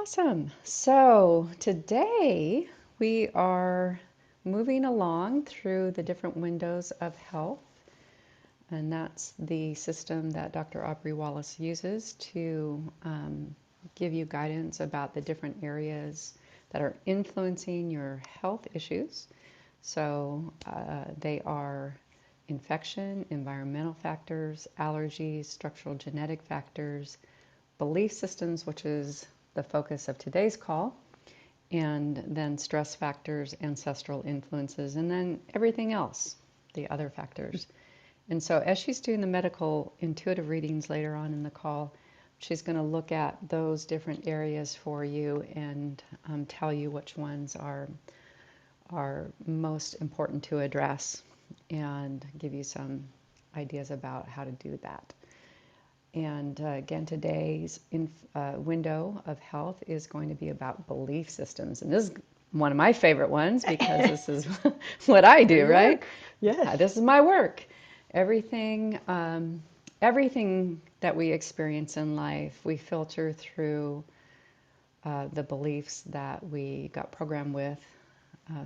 Awesome. So today we are moving along through the different windows of health, and that's the system that Dr. Aubrey Wallace uses to give you guidance about the different areas that are influencing your health issues. So they are infection, environmental factors, allergies, structural genetic factors, belief systems, which is the focus of today's call, and then stress factors, ancestral influences, and then everything else, the other factors. And so, as she's doing the medical intuitive readings later on in the call, she's going to look at those different areas for you and tell you which ones are most important to address and give you some ideas about how to do that. And again, today's window of health is going to be about belief systems. And this is one of my favorite ones because this is what I Where do, you right? work. Yes. This is my work. Everything, everything that we experience in life, we filter through the beliefs that we got programmed with uh,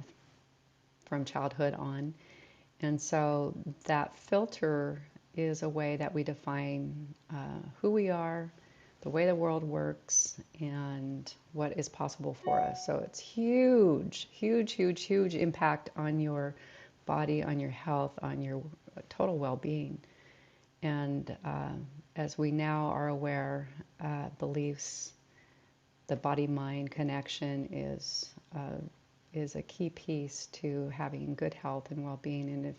from childhood on. And so that filter is a way that we define who we are, the way the world works, and what is possible for us. So it's huge, huge, huge, huge impact on your body, on your health, on your total well being. And as we now are aware, beliefs, the body mind connection is a key piece to having good health and well being. And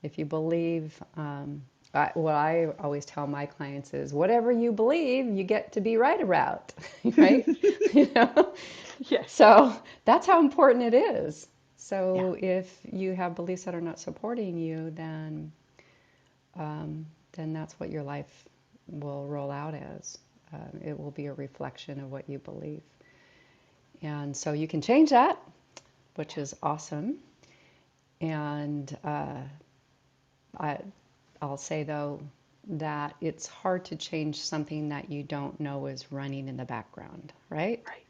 if you believe, what I always tell my clients is, whatever you believe, you get to be right about, right? You know, Yes. so that's how important it is. Yeah. So if you have beliefs that are not supporting you, then that's what your life will roll out as. It will be a reflection of what you believe, and so you can change that, which is awesome. And I, I'll say though that it's hard to change something that you don't know is running in the background, right? Right.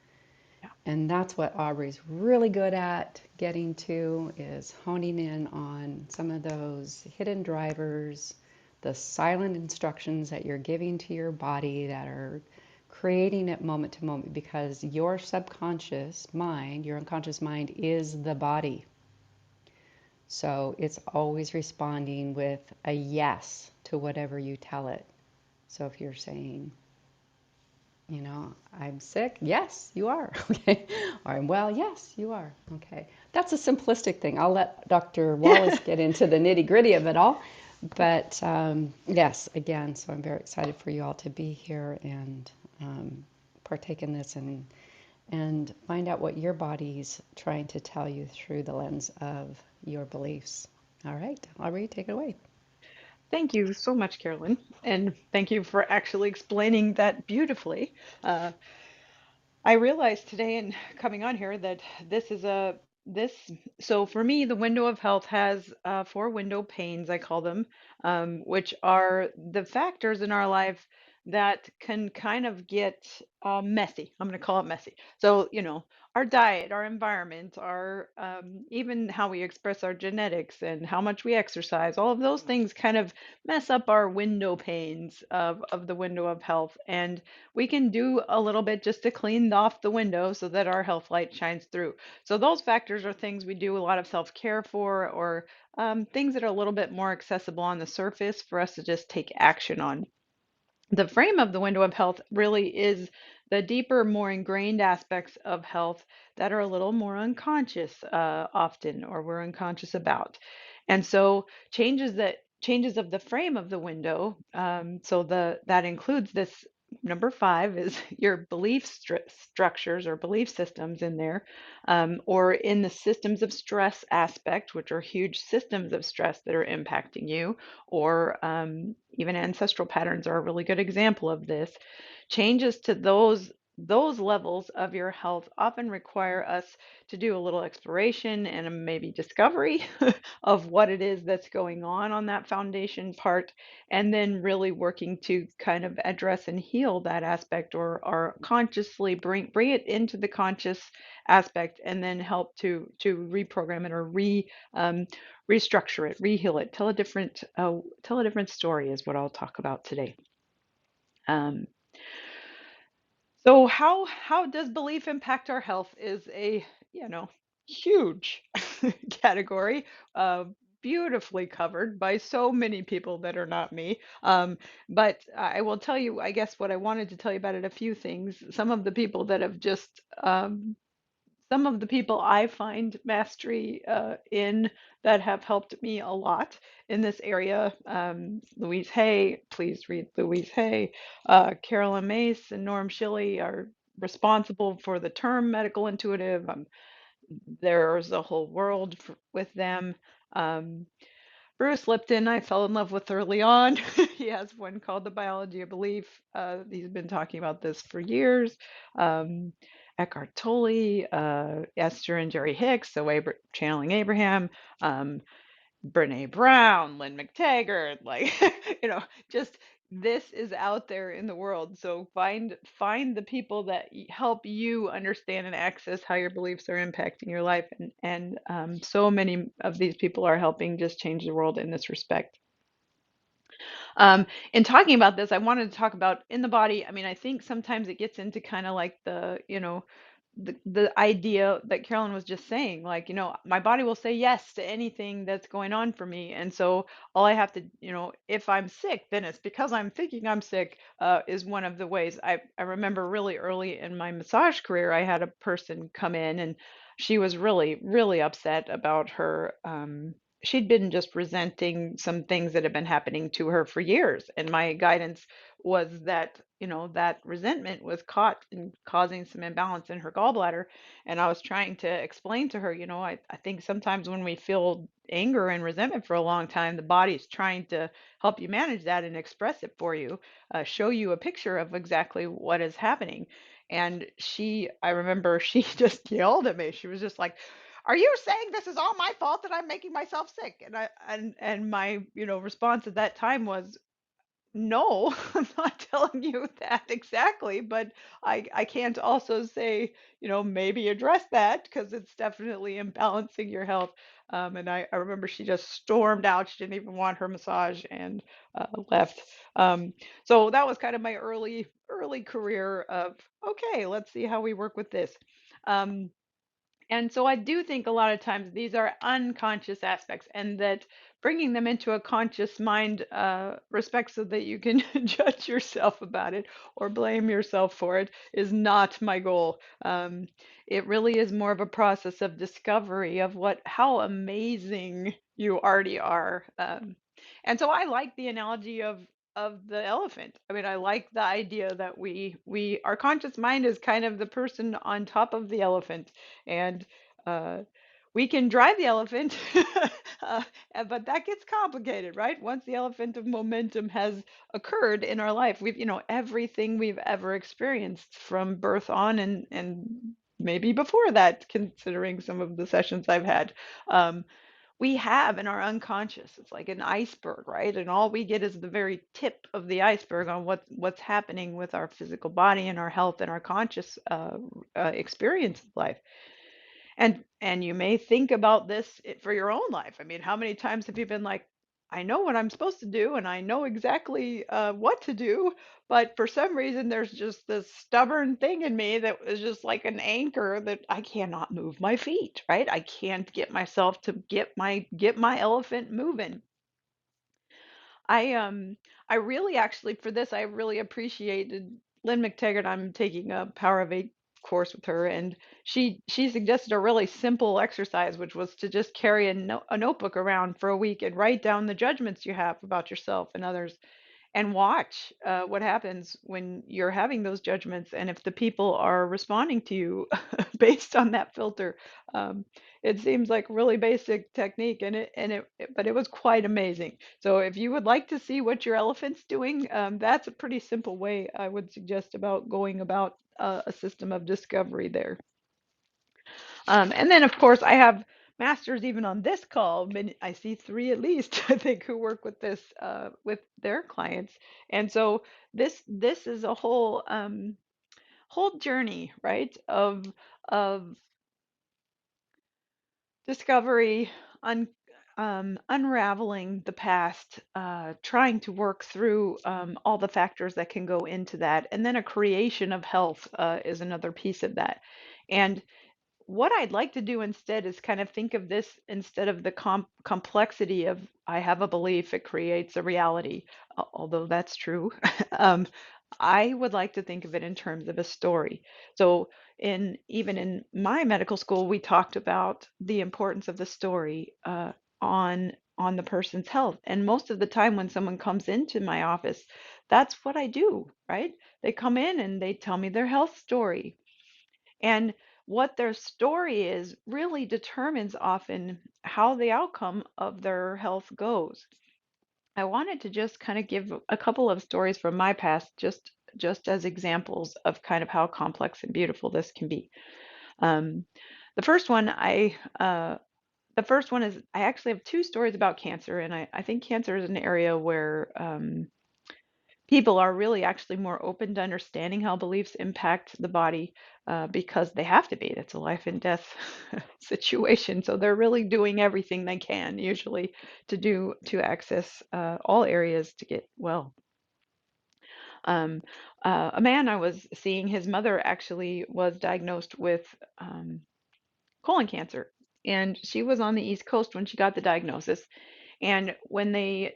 Yeah. And that's what Aubrey's really good at getting to, is honing in on some of those hidden drivers, the silent instructions that you're giving to your body that are creating it moment to moment, because your subconscious mind, your unconscious mind is the body. So it's always responding with a yes to whatever you tell it. So if you're saying, I'm sick, yes, you are. Okay. Or I'm well, yes, you are. Okay. That's a simplistic thing. I'll let Dr. Wallace get into the nitty gritty of it all. But yes, again, so I'm very excited for you all to be here and partake in this and find out what your body's trying to tell you through the lens of your beliefs. All right, Aubrey, take it away. Thank you so much, Carolyn. And thank you for actually explaining that beautifully. Uh, I realized today in coming on here that this is a this so for me the window of health has four window panes, I call them, which are the factors in our life that can kind of get messy. I'm going to call it messy. So our diet, our environment, our even how we express our genetics and how much we exercise, all of those things kind of mess up our window panes of the window of health. And we can do a little bit just to clean off the window so that our health light shines through. So those factors are things we do a lot of self-care for, or things that are a little bit more accessible on the surface for us to just take action on. The frame of the window of health really is the deeper, more ingrained aspects of health that are a little more unconscious often, or we're unconscious about. And so changes of the frame of the window. So the that includes this. Number five is your belief structures or belief systems in there, or in the systems of stress aspect, which are huge systems of stress that are impacting you, or even ancestral patterns are a really good example of this. Changes to those those levels of your health often require us to do a little exploration and maybe discovery of what it is that's going on that foundation part, and then really working to kind of address and heal that aspect, or consciously bring it into the conscious aspect, and then help to reprogram it, or um, restructure it, reheal it, tell a different story is what I'll talk about today. Um, so how does belief impact our health is a, you know, huge category, uh, beautifully covered by so many people that are not me. But I will tell you, I guess what I wanted to tell you about it, a few things. Some of the people I find mastery in, that have helped me a lot in this area. Louise Hay, please read Louise Hay. Carolyn Mace and Norm Shilley are responsible for the term medical intuitive. There's a whole world with them. Um, Bruce Lipton, I fell in love with early on. He has one called The Biology of Belief. He's been talking about this for years. Um, Eckhart Tolle, Esther and Jerry Hicks, so channeling Abraham. Um, Brene Brown, Lynn McTaggart, like, you know, just this is out there in the world. So find the people that help you understand and access how your beliefs are impacting your life, and so many of these people are helping just change the world in this respect. In talking about this, I wanted to talk about in the body. I mean, I think sometimes it gets into kind of like the idea that Carolyn was just saying, like, my body will say yes to anything that's going on for me. And so all I have to, if I'm sick, then it's because I'm thinking I'm sick, is one of the ways. I remember really early in my massage career, I had a person come in, and she was really, really upset about her. She'd been just resenting some things that had been happening to her for years. And my guidance was that, that resentment was caught in causing some imbalance in her gallbladder. And I was trying to explain to her, I think sometimes when we feel anger and resentment for a long time, the body's trying to help you manage that and express it for you, show you a picture of exactly what is happening. And I remember she just yelled at me. She was just like, "Are you saying this is all my fault that I'm making myself sick?" And my, response at that time was, "No, I'm not telling you that exactly, but I can't also say, maybe address that, because it's definitely imbalancing your health." And I remember she just stormed out. She didn't even want her massage, and left. So that was kind of my early career of, okay, let's see how we work with this. Um, and so I do think a lot of times these are unconscious aspects, and that bringing them into a conscious mind, respect, so that you can judge yourself about it or blame yourself for it, is not my goal. It really is more of a process of discovery of how amazing you already are. And so I like the analogy of the elephant. I mean, I like the idea that our conscious mind is kind of the person on top of the elephant, and uh, we can drive the elephant, uh, but that gets complicated, right? Once the elephant of momentum has occurred in our life, everything we've ever experienced from birth on, and maybe before that, considering some of the sessions I've had. We have in our unconscious. It's like an iceberg, right? And all we get is the very tip of the iceberg on what's happening with our physical body and our health and our conscious experience of life. And you may think about this for your own life. I mean, how many times have you been like, I know what I'm supposed to do, and I know exactly what to do, but for some reason there's just this stubborn thing in me that is just like an anchor, that I cannot move my feet, right? I can't get myself to get my elephant moving. I really, actually, for this, I really appreciated Lynn McTaggart. I'm taking a Power of Eight course with her, and she suggested a really simple exercise, which was to just carry a notebook around for a week and write down the judgments you have about yourself and others. and watch what happens when you're having those judgments, and if the people are responding to you based on that filter. um, it seems like really basic technique, but it was quite amazing. So if you would like to see what your elephant's doing, that's a pretty simple way I would suggest about going about a system of discovery there. And then, of course, I have masters even on this call. I see three at least, I think, who work with this with their clients. And so this is a whole journey, right? Of discovery, unraveling the past, trying to work through all the factors that can go into that, and then a creation of health is another piece of that. And what I'd like to do instead is kind of think of this instead of the complexity of I have a belief, it creates a reality, although that's true. um, I would like to think of it in terms of a story. So, even in my medical school, we talked about the importance of the story on the person's health. And most of the time, when someone comes into my office, that's what I do, right? They come in and they tell me their health story, and what their story is really determines often how the outcome of their health goes. I wanted to just kind of give a couple of stories from my past, just as examples of kind of how complex and beautiful this can be. Um, the first one the first one is I actually have two stories about cancer, and I think cancer is an area where people are really actually more open to understanding how beliefs impact the body because they have to be. It's a life and death situation. So they're really doing everything they can, usually, to access all areas to get well. Um, a man I was seeing, his mother actually was diagnosed with um, colon cancer. And she was on the East Coast when she got the diagnosis. And when they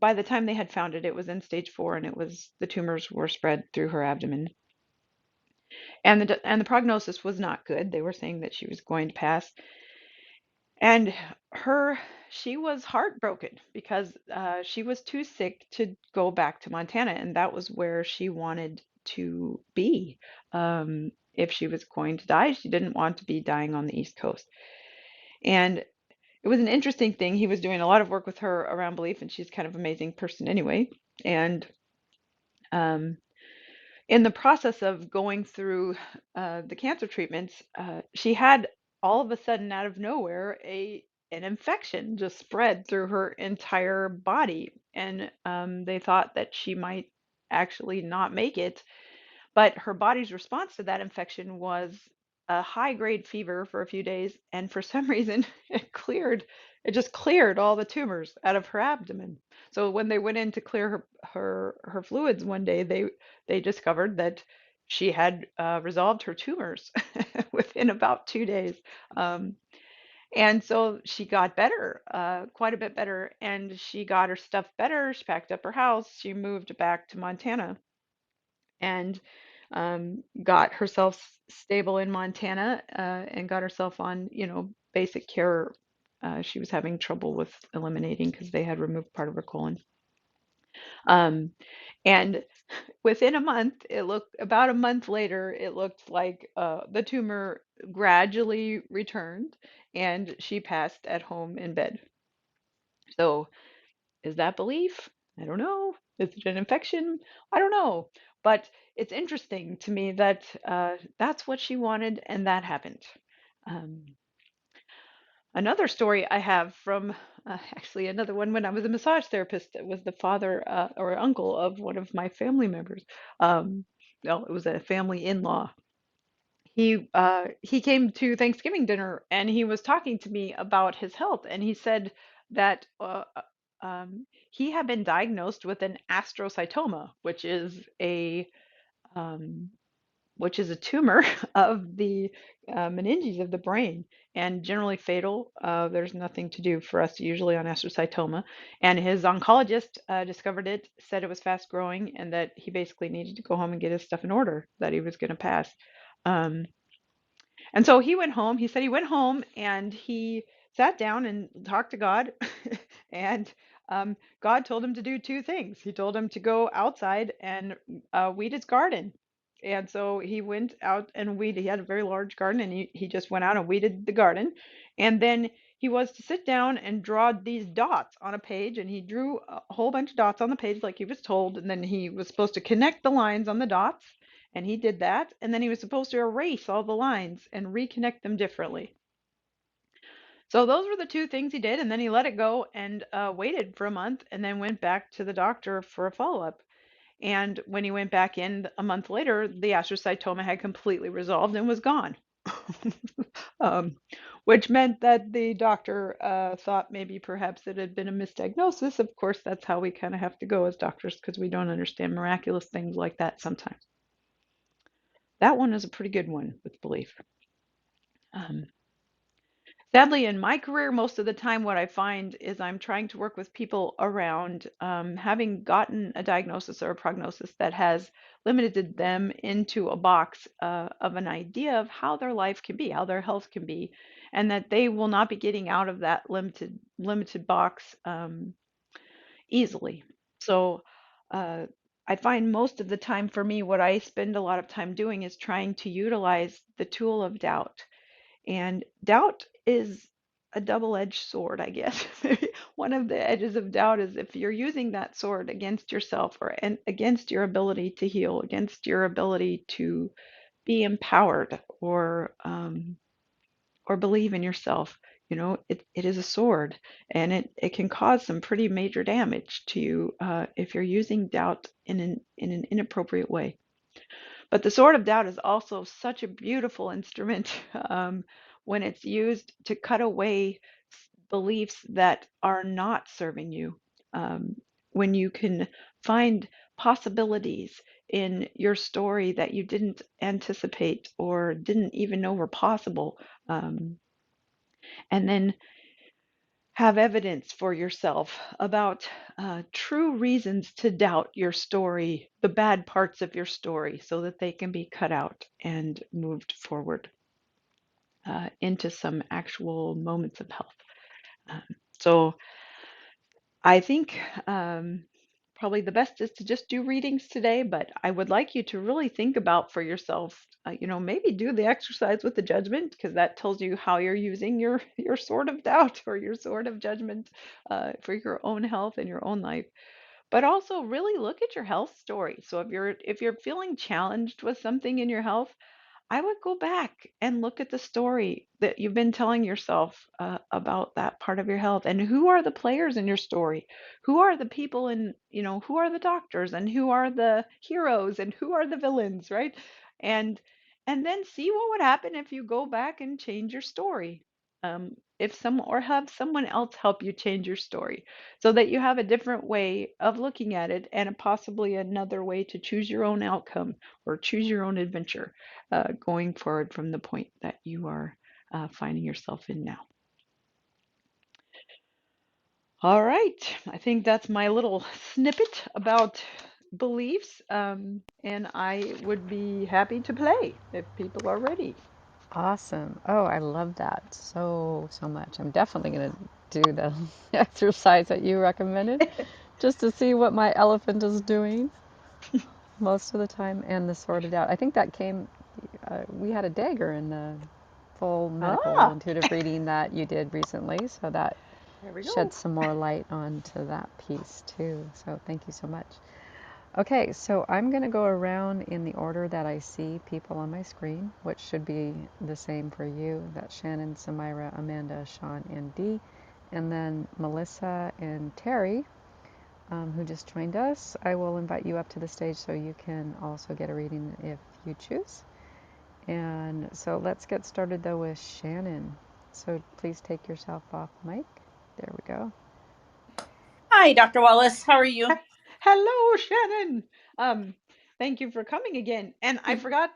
by the time they had found it, it was in stage 4, and the tumors were spread through her abdomen, and the prognosis was not good. They were saying that she was going to pass, and her she was heartbroken because she was too sick to go back to Montana, and that was where she wanted to be. If she was going to die, she didn't want to be dying on the East Coast, and it was an interesting thing. He was doing a lot of work with her around belief, and she's kind of an amazing person anyway. And um, in the process of going through the cancer treatments, she had all of a sudden, out of nowhere, a an infection just spread through her entire body, and they thought that she might actually not make it, but her body's response to that infection was a high grade fever for a few days, and for some reason it just cleared all the tumors out of her abdomen. So when they went in to clear her fluids one day, they discovered that she had resolved her tumors within about 2 days. Um, and so she got better, quite a bit better, and she got her stuff better. She packed up her house. She moved back to Montana and got herself stable in Montana, and got herself on, basic care. She was having trouble with eliminating because they had removed part of her colon. Um, and within a month, it looked about a month later, it looked like the tumor gradually returned, and she passed at home in bed. So is that belief? I don't know. Is it an infection? I don't know. But it's interesting to me that that's what she wanted, and that happened. Um, Another story I have from actually another one when I was a massage therapist. It was the father or uncle of one of my family members. Um, well, it was a family in-law. He came to Thanksgiving dinner, and he was talking to me about his health, and he said that he had been diagnosed with an astrocytoma, um, which is a tumor of the meninges of the brain, and generally fatal. There's nothing to do for us usually on astrocytoma. And his oncologist discovered it, said it was fast growing, and that he basically needed to go home and get his stuff in order, that he was going to pass. Um, and so he went home. He said he went home and he sat down and talked to God and God told him to do two things. He told him to go outside and weed his garden. And so he went out and weeded. He had a very large garden, and he just went out and weeded the garden. And then he was to sit down and draw these dots on a page, and he drew a whole bunch of dots on the page like he was told. And then he was supposed to connect the lines on the dots, and he did that. And then he was supposed to erase all the lines and reconnect them differently. So those were the two things he did, and then he let it go and waited for a month, and then went back to the doctor for a follow-up. And when he went back in a month later, the astrocytoma had completely resolved and was gone. um, which meant that the doctor thought maybe perhaps it had been a misdiagnosis. Of course, that's how we kind of have to go as doctors because we don't understand miraculous things like that sometimes. That one is a pretty good one with belief. Um, Sadly, in my career, most of the time, what I find is I'm trying to work with people around having gotten a diagnosis or a prognosis that has limited them into a box of an idea of how their life can be, how their health can be, and that they will not be getting out of that limited box easily. So uh, I find most of the time for me, what I spend a lot of time doing is trying to utilize the tool of doubt, and doubt is a double-edged sword, I guess. One of the edges of doubt is if you're using that sword against yourself or against your ability to heal, against your ability to be empowered or believe in yourself. It is a sword, and it can cause some pretty major damage to you if you're using doubt in an inappropriate way. But the sword of doubt is also such a beautiful instrument when it's used to cut away beliefs that are not serving you. Um, when you can find possibilities in your story that you didn't anticipate or didn't even know were possible, um, and then have evidence for yourself about true reasons to doubt your story, the bad parts of your story, so that they can be cut out and moved forward into some actual moments of health. Um, so I think probably the best is to just do readings today, but I would like you to really think about for yourself, maybe do the exercise with the judgment because that tells you how you're using your sword of doubt or your sword of judgment for your own health and your own life. But also really look at your health story. So if you're feeling challenged with something in your health, I would go back and look at the story that you've been telling yourself about that part of your health, and who are the players in your story? Who are the people who are the doctors and who are the heroes and who are the villains, right? And and then see what would happen if you go back and change your story. If some or have someone else help you change your story so that you have a different way of looking at it and possibly another way to choose your own outcome or choose your own adventure going forward from the point that you are finding yourself in now. All right, I think that's my little snippet about beliefs, and I would be happy to play if people are ready. Awesome. Oh, I love that so, so much. I'm definitely going to do the exercise that you recommended just to see what my elephant is doing most of the time and the sorted out. I think that came, we had a dagger in the full medical Ah, intuitive reading that you did recently, so that there we shed go. some more light onto that piece too. So thank you so much. Okay, so I'm going to go around in the order that I see people on my screen, which should be the same for you. That's Shannon, Samira, Amanda, Sean, and Dee. And then Melissa and Terry, who just joined us. I will invite you up to the stage so you can also get a reading if you choose. And so let's get started though with Shannon. So please take yourself off mic. There we go. Hi, Dr. Wallace. How are you? Hello, Shannon. Um, Thank you for coming again. And I forgot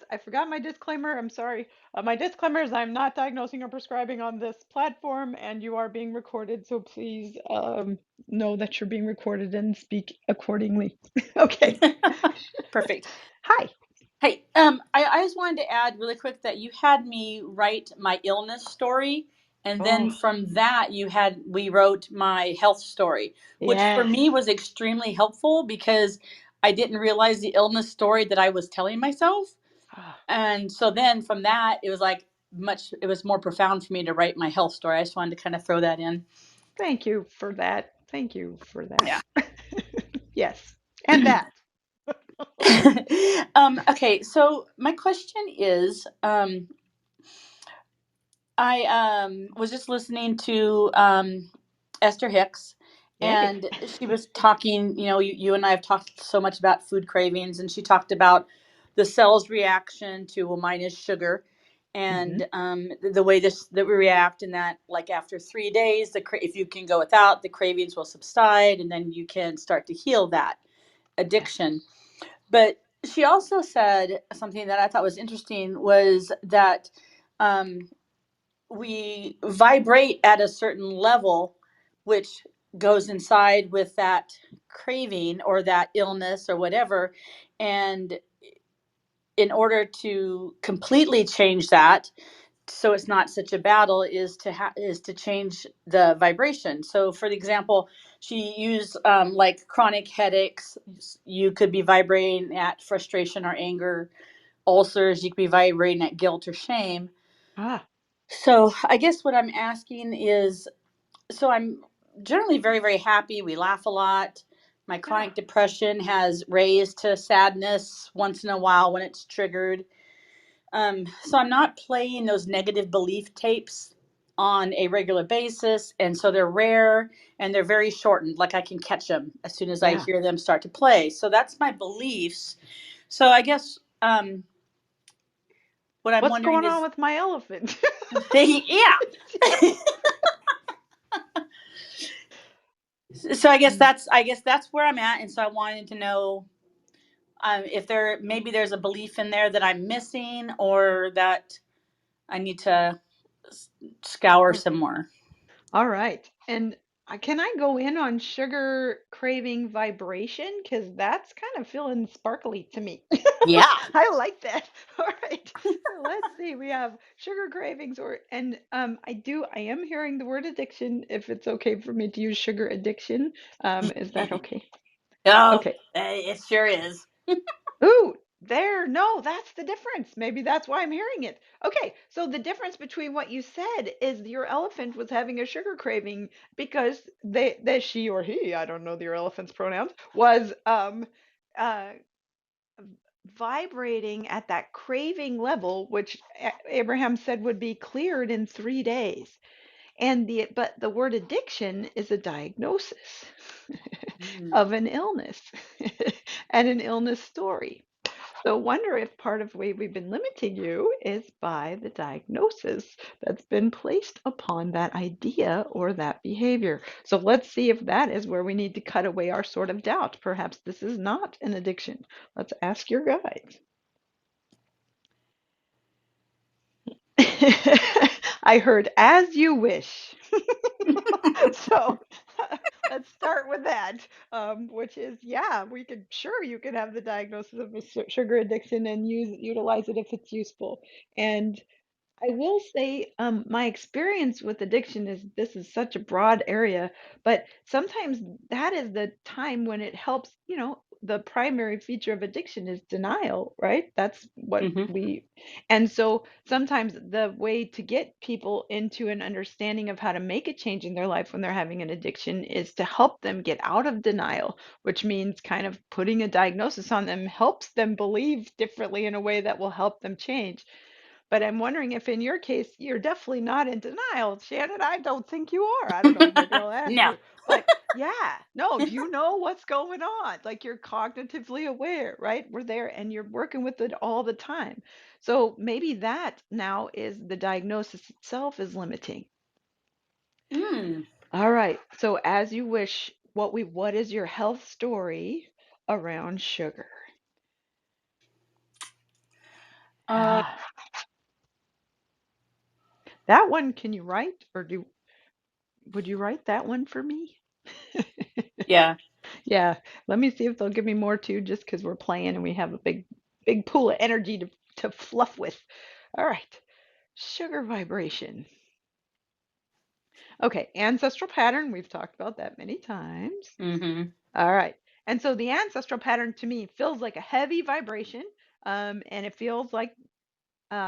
my disclaimer. I'm sorry. My disclaimer is I'm not diagnosing or prescribing on this platform, and you are being recorded. So please know that you're being recorded and speak accordingly. Okay. Perfect. Hi. Hey, I just wanted to add really quick that you had me write my illness story, And then Oh, from that, we wrote my health story, which for yes. me was extremely helpful because I didn't realize the illness story that I was telling myself. Ah, And so then from that, it was more profound for me to write my health story. I just wanted to kind of throw that in. thank you for that. Thank you for Yeah. that. Yes. And that. Okay, so my question is, I was just listening to Esther Hicks, Yay. and she was talking. You and I have talked so much about food cravings, and she talked about the cell's reaction to, well, mine is sugar, Hmm. and the way that we react, and that, like, after 3 days, if you can go without, the cravings will subside, and then you can start to heal that Yes. addiction. But she also said something that I thought was interesting, was that um, we vibrate at a certain level, which goes inside with that craving or that illness or whatever. And in order to completely change that, so it's not such a battle, is to change the vibration. So for example, she used, like, chronic headaches, you could be vibrating at frustration or anger. Ulcers, you could be vibrating at guilt or shame. Ah, So I guess what I'm asking is, so I'm generally very, very happy. We laugh a lot. My yeah. chronic depression has raised to sadness once in a while when it's triggered. So I'm not playing those negative belief tapes on a regular basis. And so they're rare and they're very shortened. Like, I can catch them as soon as I Yeah. hear them start to play. So that's my beliefs. So I guess what I'm What's wondering going on is, with my elephant? yeah. So Mm. I guess that's where I'm at, and so I wanted to know, if maybe there's a belief in there that I'm missing, or that I need to scour Oh, some more. all right. And can I go in on sugar craving vibration? Because that's kind of feeling sparkly to me. Yeah. I like that. All right. So let's see. We have sugar cravings and I am hearing the word addiction. If it's okay for me to use sugar addiction, is that okay? Oh, Okay. it sure is. Ooh, there. No, that's the difference. Maybe that's why I'm hearing it. Okay, so the difference between what you said is your elephant was having a sugar craving because she or he, I don't know your elephant's pronouns, was uh vibrating at that craving level, which Abraham said would be cleared in 3 days. But the word addiction is a diagnosis Mm. of an illness and an illness story. So wonder if part of the way we've been limiting you is by the diagnosis that's been placed upon that idea or that behavior. So let's see if that is where we need to cut away our sort of doubt. Perhaps this is not an addiction. Let's ask your guides. I heard as you wish. So let's start with that, which is, yeah, you could have the diagnosis of a sugar addiction and utilize it if it's useful. And I will say, my experience with addiction is this is such a broad area, but sometimes that is the time when it helps. The primary feature of addiction is denial, right? That's what Hmm. and so sometimes the way to get people into an understanding of how to make a change in their life when they're having an addiction is to help them get out of denial, which means kind of putting a diagnosis on them helps them believe differently in a way that will help them change. But I'm wondering if in your case, you're definitely not in denial. Shannon, I don't think you are. I don't know. Maybe I'll ask No. you. But yeah, no, you know what's going on. Like you're cognitively aware, right? We're there and you're working with it all the time. So maybe that now is the diagnosis itself is limiting. Mm. All right. So as you wish, what is your health story around sugar? Uh, That one, can you write or would you write that one for me? yeah. Yeah, let me see if they'll give me more too, just because we're playing and we have a big pool of energy to fluff with. All right, sugar vibration. Okay, ancestral pattern, we've talked about that many times. Mm-hmm. All right. And so the ancestral pattern to me feels like a heavy vibration. And it feels like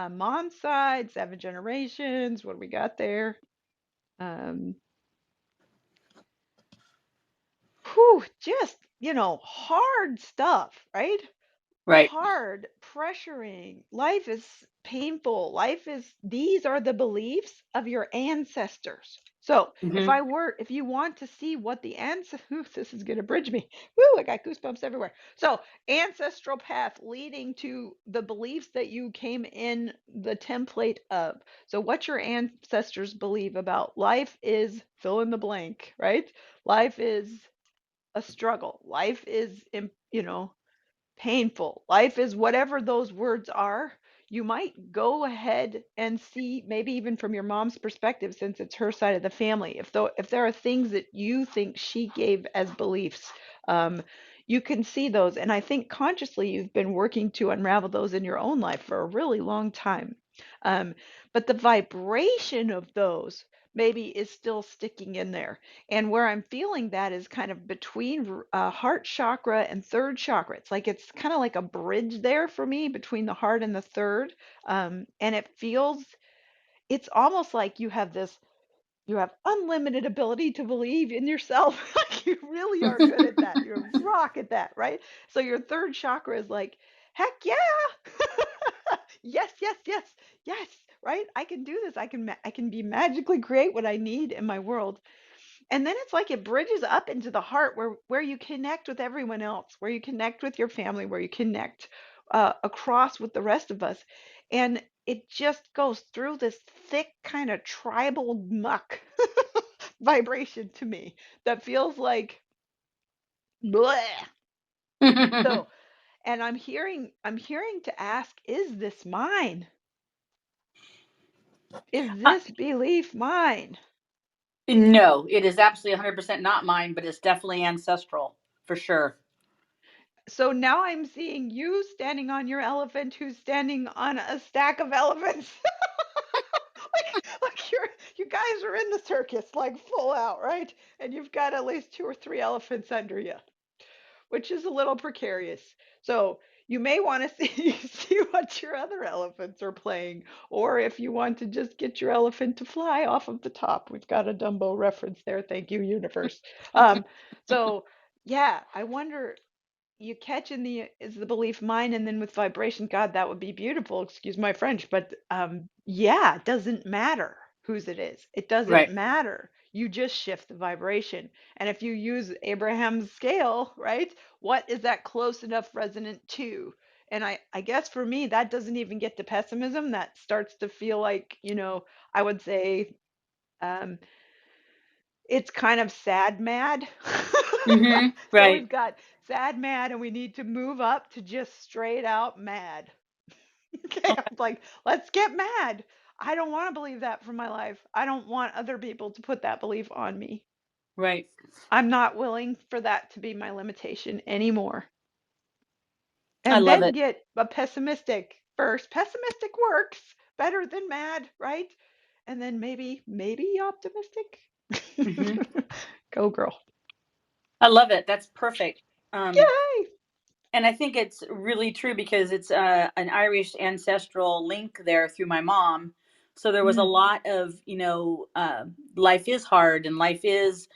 mom's side, 7 generations. What do we got there? Um, just, hard stuff, right? Right. Hard, pressuring. Life is painful. These are the beliefs of your ancestors. So Mm-hmm. if you want to see what the ancestors, this is going to bridge me. Woo, I got goosebumps everywhere. So, ancestral path leading to the beliefs that you came in the template of. So, what your ancestors believe about life is fill in the blank, right? Life is a struggle. Life is, painful. Life is whatever those words are. You might go ahead and see, maybe even from your mom's perspective, since it's her side of the family, if there are things that you think she gave as beliefs, um, you can see those. And I think consciously you've been working to unravel those in your own life for a really long time. Um, but the vibration of those maybe is still sticking in there. And where I'm feeling that is kind of between heart chakra and third chakra. It's kind of like a bridge there for me between the heart and the third. And it's almost like you have unlimited ability to believe in yourself. Like you really are good at that. You're a rock at that, right? So your third chakra is like, heck yeah. Yes, yes, yes, yes, right? I can do this. I can be magically create what I need in my world. And then it's like it bridges up into the heart where you connect with everyone else, where you connect with your family, where you connect across with the rest of us. And it just goes through this thick kind of tribal muck vibration to me that feels like bleh. So, and I'm hearing to ask, is this mine? Is Uh, this belief mine? no, it is absolutely 100% not mine, but it's definitely ancestral for sure. So now I'm seeing you standing on your elephant who's standing on a stack of elephants. Like you guys are in the circus, like full out, right? And you've got at least 2 or 3 elephants under you, which is a little precarious. So you may want to see what your other elephants are playing, or if you want to just get your elephant to fly off of the top. We've got a Dumbo reference there. Thank you, universe. So yeah, I wonder, you catch in the is the belief mine, and then with vibration, god, that would be beautiful, excuse my French, but yeah, it doesn't matter whose it is, it doesn't Right. matter, you just shift the vibration. And if you use Abraham's scale, right, what is that close enough resonant to? And I guess for me that doesn't even get to pessimism, that starts to feel like, I would say, um it's kind of sad mad. Mm-hmm. So Right. we've got sad mad, and we need to move up to just straight out mad. Okay, I'm like, let's get mad. I don't want to believe that for my life. I don't want other people to put that belief on me. Right. I'm not willing for that to be my limitation anymore. I And love then it. get a pessimistic first. Pessimistic works better than mad, right? And then maybe optimistic. Hmm. Go girl. I love it. That's perfect. Um, Yay! and I think it's really true because it's an Irish ancestral link there through my mom. So there was a Mm. lot of, life is hard and life is,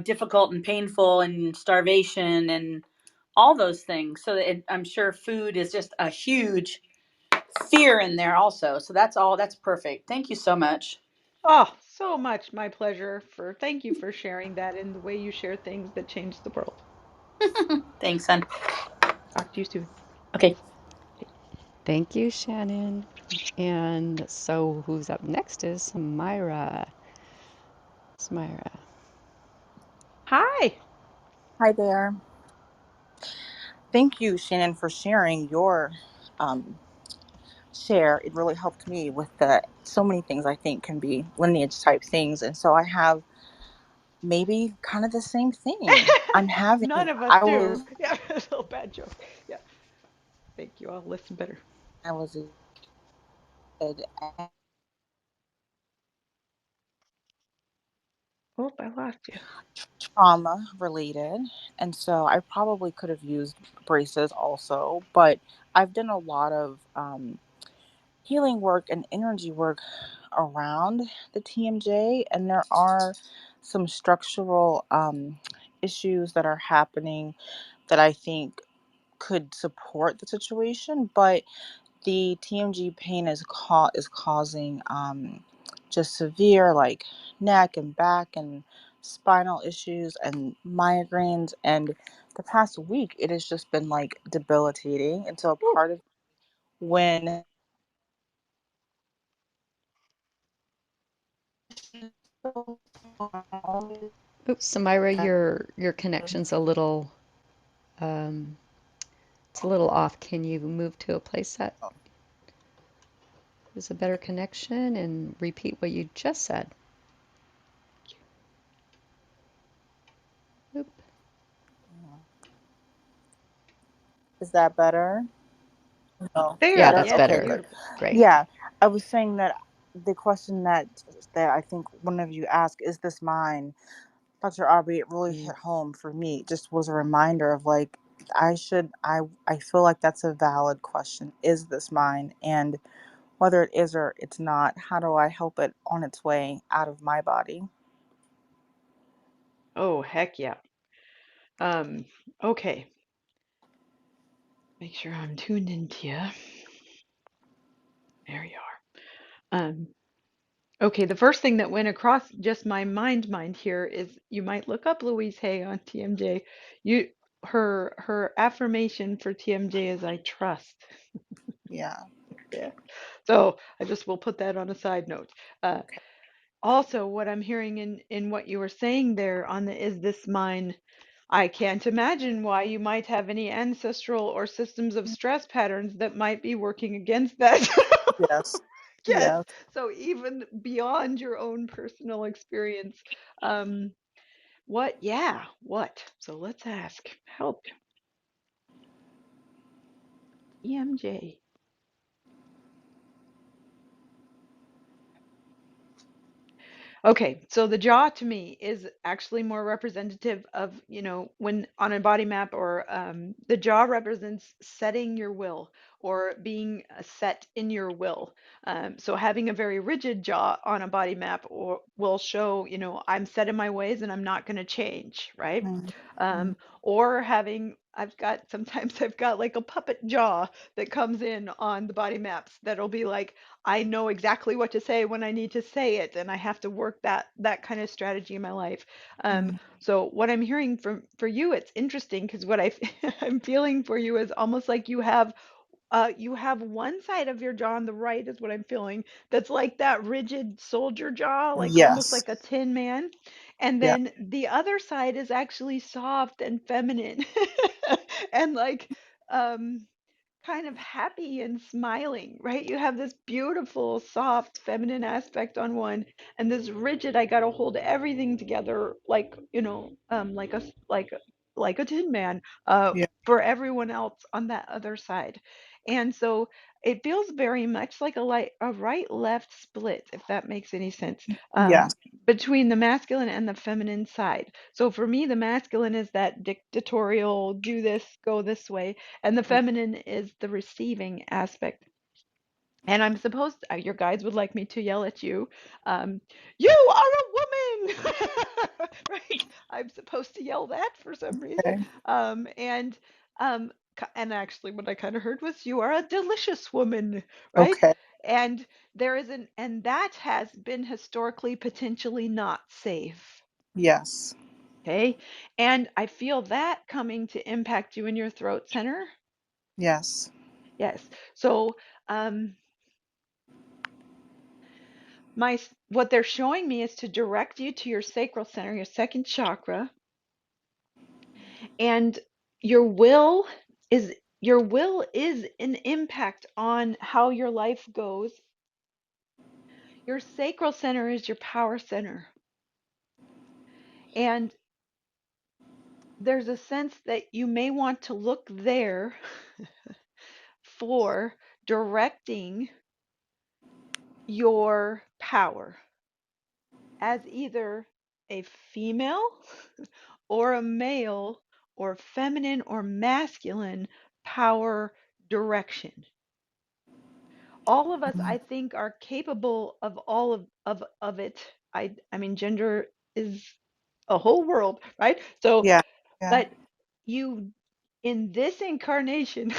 difficult and painful and starvation and all those things. So I'm sure food is just a huge fear in there also. So that's perfect. Thank you so much. Oh, so much my pleasure. For Thank you for sharing that in the way you share things that change the world. Thanks, son. Talk to you soon. Okay. Thank you, Shannon. And so, who's up next is Myra. Smyra. Hi. Hi there. Thank you, Shannon, for sharing your um, share. It really helped me with the so many things I think can be lineage type things, and so I have maybe kind of the same thing. I'm having. None of us I do. was. Yeah, a little bad joke. Yeah. Thank you. I'll listen better. I was a kid, Oh, I lost you. trauma related. And so I probably could have used braces also, but I've done a lot of healing work and energy work around the TMJ, and there are some structural issues that are happening that I think could support the situation, but the TMG pain is causing just severe like neck and back and spinal issues and migraines, and the past week it has just been like debilitating until a Ooh. part of when Oops, Samira, your connection's a little um, it's a little off. Can you move to a place that is a better connection and repeat what you just said? Oop. is that better? No. Yeah, There, Better? that's yes, Okay, better. good. beautiful. Great. Yeah, I was saying that the question that I think one of you asked, is this mine? Dr. Aubrey, it really Mm. hit home for me. It just was a reminder of like I feel like that's a valid question. Is this mine? And whether it is or it's not, how do I help it on its way out of my body? Oh, heck yeah. Um, okay. Make sure I'm tuned into you. There you are. Okay, the first thing that went across just my mind here is you might look up Louise Hay on TMJ. You her affirmation for TMJ is I trust. Yeah. Yeah. So I just will put that on a side note. Uh, Okay. Also, what I'm hearing in what you were saying there on the is this mine, I can't imagine why you might have any ancestral or systems of stress patterns that might be working against that. Yes. Yes. Yes. So even beyond your own personal experience, um, what? Yeah, what? So let's ask. Help, EMJ. Okay, so the jaw to me is actually more representative of, when on a body map or the jaw represents setting your will or being set in your will. So having a very rigid jaw on a body map or will show, I'm set in my ways and I'm not going to change, right? Mm-hmm. Or sometimes I've got like a puppet jaw that comes in on the body maps that'll be like, I know exactly what to say when I need to say it, and I have to work that kind of strategy in my life. So what I'm hearing from for you, it's interesting because I'm feeling for you is almost like you have one side of your jaw on the right is what I'm feeling that's like that rigid soldier jaw, like almost Yes. like a tin man. And Yeah. then the other side is actually soft and feminine and like um kind of happy and smiling, right? You have this beautiful, soft, feminine aspect on one, and this rigid, I gotta hold everything together, like like a tin man, Yeah. for everyone else on that other side. And so it feels very much like a right left split, if that makes any sense, Yes. between the masculine and the feminine side. So for me, the masculine is that dictatorial, do this, go this way, and the feminine is the receiving aspect. And I'm supposed your guides would like me to yell at you, you are a woman, right? I'm supposed to yell that for some reason. Okay. And and actually, what I kind of heard was, you are a delicious woman, right? Okay. And and that has been historically potentially not safe. Yes. Okay. And I feel that coming to impact you in your throat center. Yes. Yes. So, um, what they're showing me is to direct you to your sacral center, your second chakra, and your will your will is an impact on how your life goes. Your sacral center is your power center. And there's a sense that you may want to look there for directing your power as either a female or a male or feminine or masculine power direction. All of us, I think, are capable of all of it. I mean, gender is a whole world, right? So, Yeah. Yeah. but you, in this incarnation,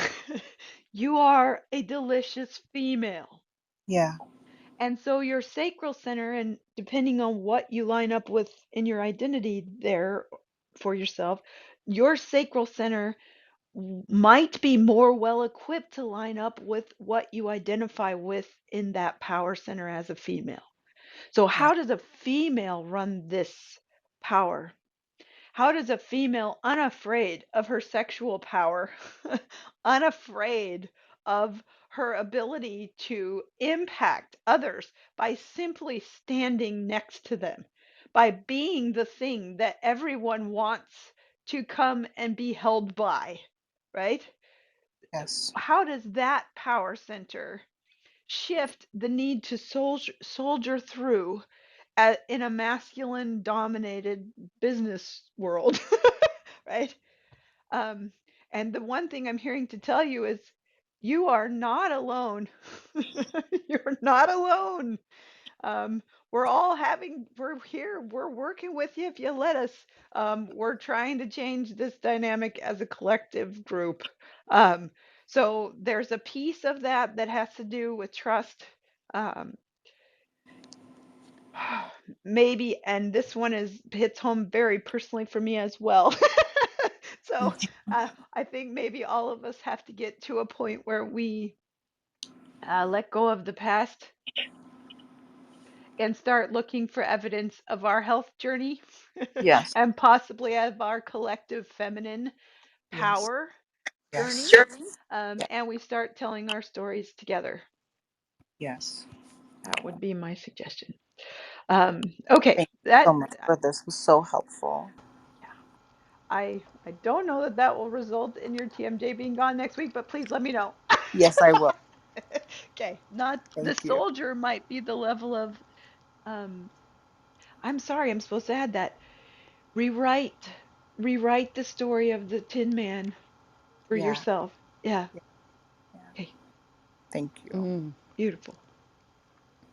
you are a delicious female. Yeah. And so your sacral center, and depending on what you line up with in your identity there for yourself, your sacral center might be more well equipped to line up with what you identify with in that power center as a female. So, Yeah. how does a female run this power? How does a female, unafraid of her sexual power, unafraid of her ability to impact others by simply standing next to them, by being the thing that everyone wants to come and be held by, right? Yes. How does that power center shift the need to soldier through in a masculine dominated business world, right? Um, and the one thing I'm hearing to tell you is you are not alone. You're not alone. Um, we're here, we're working with you if you let us. We're trying to change this dynamic as a collective group. Um, so there's a piece of that that has to do with trust. Um, maybe, and this one is hits home very personally for me as well. So I think maybe all of us have to get to a point where we let go of the past and start looking for evidence of our health journey Yes. and possibly of our collective feminine Yes. power Yes. journey. Yeah. And we start telling our stories together. Yes. That would be my suggestion. Okay, Thank you so that much for this. It was so helpful. yeah, I don't know that that will result in your TMJ being gone next week, but please let me know. Yes, I will. Okay, not the Thank you. soldier might be the level of um I'm sorry, I'm supposed to add that. Rewrite rewrite the story of the Tin Man for Yeah. yourself. Yeah. Yeah. Yeah. Okay. Thank you. Mm. Beautiful.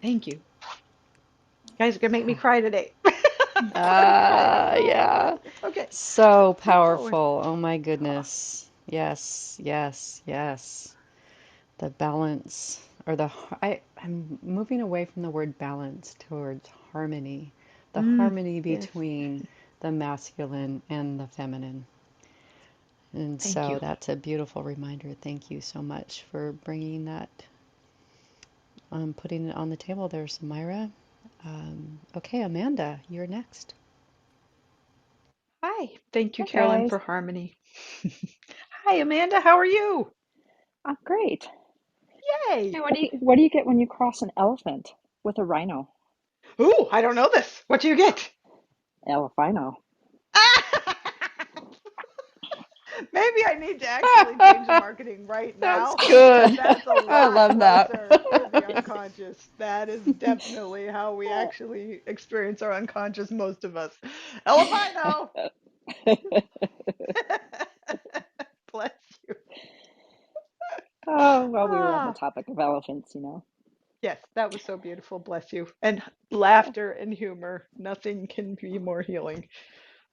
Thank you. You guys are gonna make me cry today. Okay. Yeah. Okay. Let's So keep going. powerful. Oh my Ah, goodness. Yes, yes, yes. The balance, or I'm moving away from the word balance towards harmony. The harmony yes. between the masculine and the feminine. And Thank so you. that's a beautiful reminder. Thank you so much for bringing that, putting it on the table there, Samira. Okay, Amanda, you're next. Hi. Thank you, Hi Carolyn, guys. for harmony. Hi, Amanda. How are you? I'm great. Hey, Yay. what do you get when you cross an elephant with a rhino? Ooh, I don't know this. What do you get? Elefino. Maybe I need to actually change the marketing right That's now because good. that's a I lot love that. closer to the unconscious. That is definitely how we actually experience our unconscious, most of us. Elefino! Bless you. Oh, well, we were on the Ah, topic of elephants. yes, that was so beautiful. Bless you. And laughter and humor. Nothing can be more healing.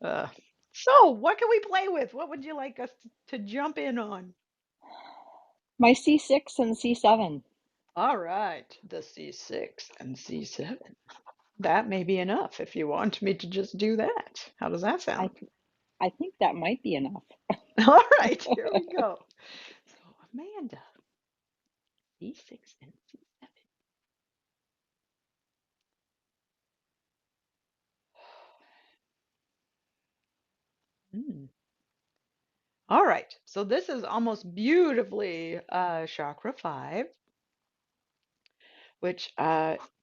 Uh, so, what can we play with? What would you like us to jump in on? My C6 and C7. All right, the C6 and C7. That may be enough if you want me to just do that. How does that I sound? th I think that might be enough. All right, here we go. So, Amanda, C6 and C7. Hmm. All right, so this is almost beautifully chakra 5, which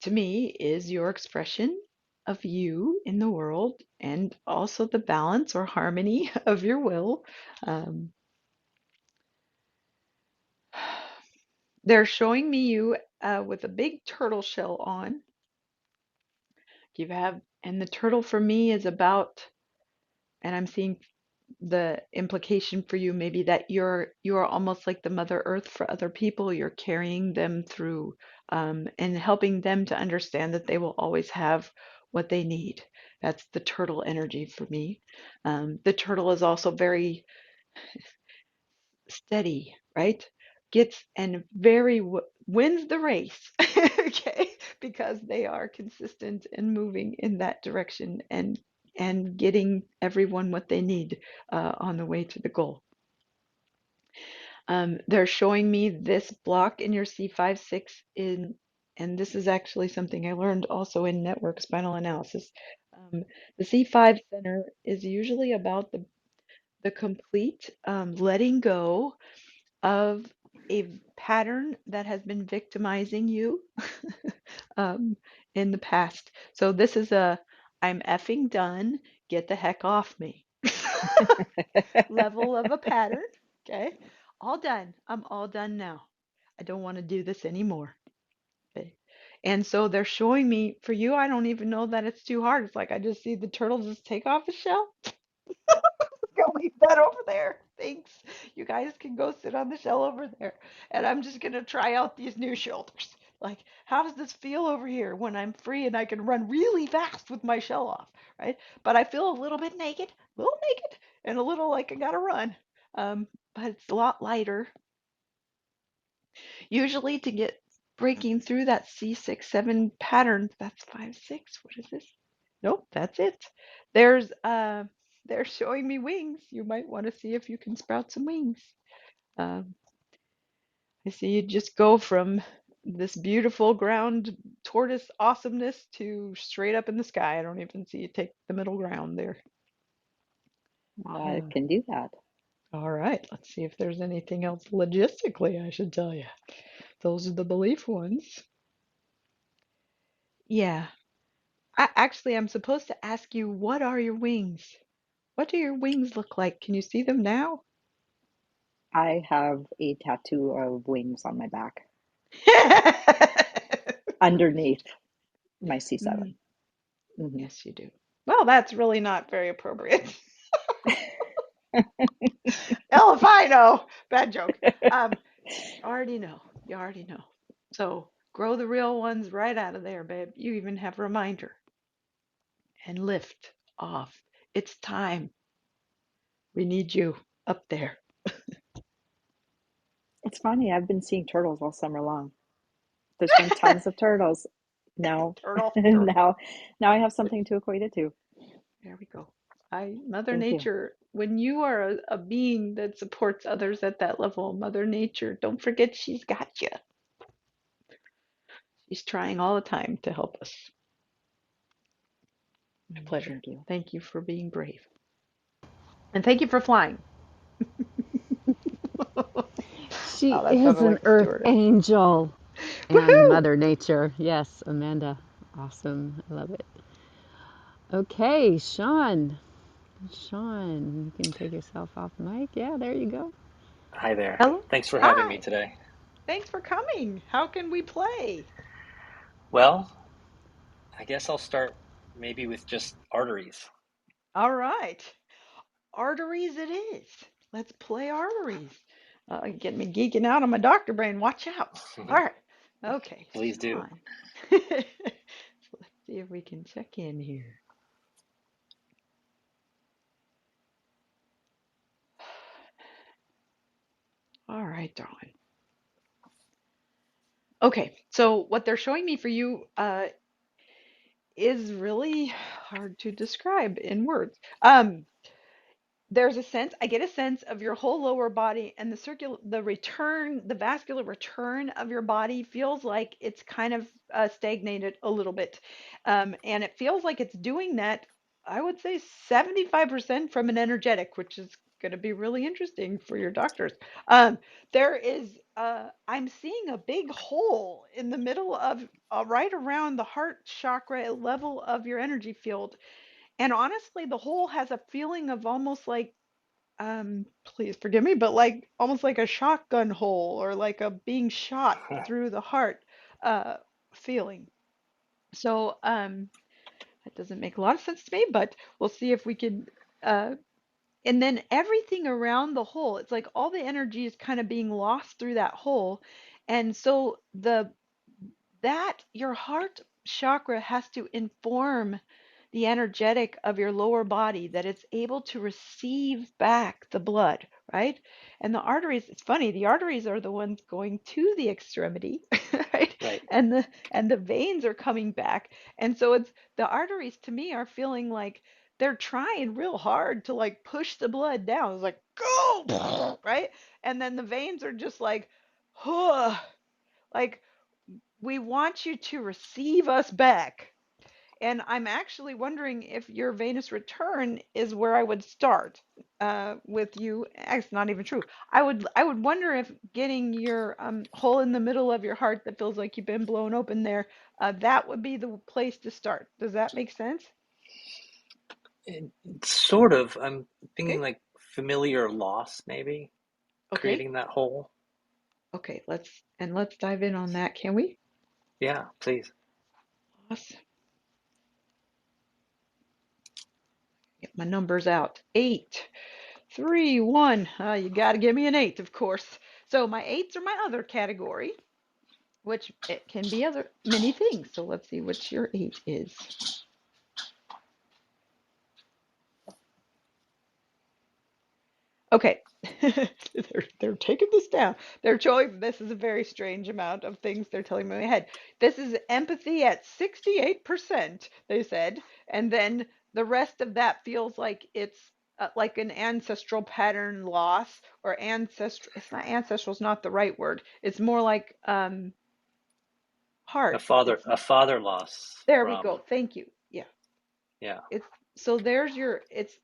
to me is your expression of you in the world and also the balance or harmony of your will. Um, they're showing me you with a big turtle shell on. You have, and the turtle for me is about, and I'm seeing the implication for you maybe that you're almost like the Mother Earth for other people. You're carrying them through and helping them to understand that they will always have what they need. That's the turtle energy for me. The turtle is also very steady, right? Gets and very wins the race, okay, because they are consistent and moving in that direction and getting everyone what they need on the way to the goal. They're showing me this block in your C5-6 in, and this is actually something I learned also in network spinal analysis. The C5 center is usually about the complete letting go of a pattern that has been victimizing you um, in the past. So this is a I'm effing done, get the heck off me level of a pattern. Okay. All done. I'm all done now. I don't want to do this anymore. Okay. And so they're showing me for you, I don't even know that it's too hard. It's like I just see the turtle just take off his shell. Go leave that over there. Thanks. You guys can go sit on the shell over there. And I'm just going to try out these new shoulders. Like, how does this feel over here when I'm free and I can run really fast with my shell off, right? But I feel a little bit naked, and a little like I got to run. But it's a lot lighter. Usually to get breaking through that C6-7 pattern, that's 5-6. What is this? Nope, that's it. There's they're showing me wings. You might want to see if you can sprout some wings. Um, I see you just go from this beautiful ground tortoise awesomeness to straight up in the sky. I don't even see you take the middle ground there. I Um, can do that. all right, let's see if there's anything else logistically I should tell you. Those are the belief ones. Yeah. I'm supposed to ask you, what are your wings? What do your wings look like? Can you see them now? I have a tattoo of wings on my back underneath my C7. Mm, Hmm. yes, you do. Well, that's really not very appropriate. Hell if I know. Bad joke. You already know. You already know. So grow the real ones right out of there, babe. You even have a reminder. And lift off. It's time. We need you up there. It's funny, I've been seeing turtles all summer long. There's been tons of turtles. Now, Turtle, turtle. now, now I have something to equate it to. There we go. Mother Thank you. Nature, when you are a being that supports others at that level, Mother Nature, don't forget she's got you. She's trying all the time to help us. My pleasure. Thank you. Thank you for being brave. And thank you for flying. She Oh, that is sounded an like a earth stewardess. angel and Woohoo! Mother Nature. Yes, Amanda. Awesome. I love it. Okay, Sean. Sean, you can take yourself off mic. Yeah, there you go. Hi there. Hello. Thanks for having me Hi. today. Thanks for coming. How can we play? Well, I guess I'll start maybe with just arteries. All right. Arteries it is. Let's play arteries. Get me geeking out on my doctor brain. Watch out. All right. Okay, Please do. Sean. Let's see if we can check in here. All right, darling. Okay, so what they're showing me for you is really hard to describe in words. There's a sense, I get a sense of your whole lower body and the vascular return of your body feels like it's kind of stagnated a little bit. And it feels like it's doing that, I would say 75% from an energetic, which is going to be really interesting for your doctors. I'm seeing a big hole in the middle of right around the heart chakra level of your energy field, and honestly, the hole has a feeling of almost like, please forgive me, but like almost like a shotgun hole or like a being shot through the heart uh feeling. So, That doesn't make a lot of sense to me, but we'll see if we can. Uh, and then everything around the hole, it's like all the energy is kind of being lost through that hole. And so that your heart chakra has to inform the energetic of your lower body that it's able to receive back the blood, right? And the arteries, it's funny, the arteries are the ones going to the extremity, right? Right. And the veins are coming back. And so it's the arteries to me are feeling like they're trying real hard to like push the blood down. It's like go, right? And then the veins are just like, huh, like we want you to receive us back. And I'm actually wondering if your Venus return is where I would start with you. It's not even true. I would wonder if getting your hole in the middle of your heart that feels like you've been blown open there, that would be the place to start. Does that make sense? Sort of. I'm thinking Okay. like familiar loss, maybe Okay. creating that hole. Okay. Let's dive in on that, can we? Yeah, please. Loss. Get my numbers out. 8, 3, 1. You got to give me an 8, of course. So my 8s are my other category, which it can be other many things. So let's see what your 8 is. Okay. they're taking this down. They're showing this is a very strange amount of things they're telling me in my head. This is empathy at 68%, they said. And then the rest of that feels like it's like an ancestral pattern loss or ancestral. It's not ancestral, is not the right word. It's more like A heart. father It's a father loss there we go. from, Thank you. Yeah. yeah. It's so there's your it's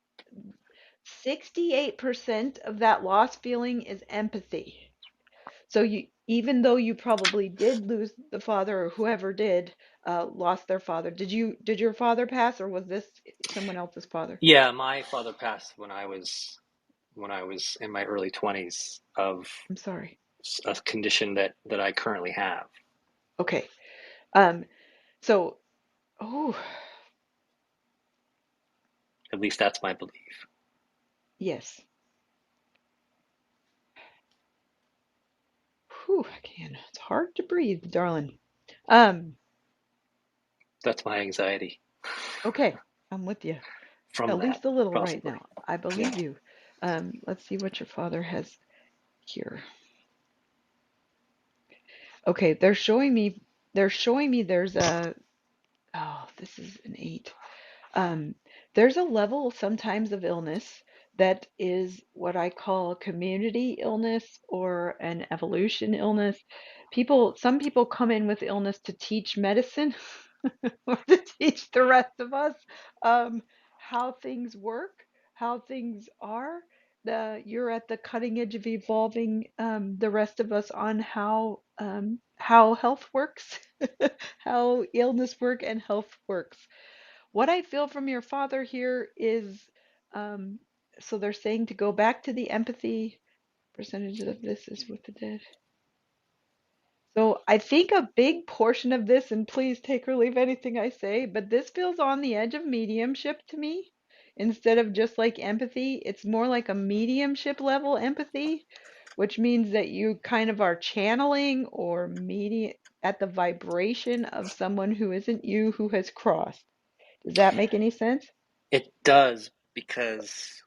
68% of that loss feeling is empathy. So you, even though you probably did lose the father or whoever did, lost their father. Did your father pass or was this someone else's father? Yeah, my father passed when I was in my early 20s of I'm sorry. a condition that I currently have. Okay. Um, so, oh, At least that's my belief. yes. Whew, I can. It's hard to breathe, darling. Um, That's my anxiety okay. I'm with you. from At that, least a little right possibly. now. I Yeah. believe you. Let's see what your father has here. Okay, they're showing me there's a, oh, this is an 8. Um, there's a level sometimes of illness that is what I call a community illness or an evolution illness. Some people come in with illness to teach medicine or to teach the rest of us um, how things work, how things are. You're at the cutting edge of evolving the rest of us on how health works, how illness work and health works. What I feel from your father here is, um, so they're saying to go back to the empathy percentage of this is with the dead. So I think a big portion of this, and please take or leave anything I say, but this feels on the edge of mediumship to me. Instead of just like empathy, it's more like a mediumship level empathy, which means that you kind of are channeling or media at the vibration of someone who isn't you who has crossed. Does that make any sense? It does, because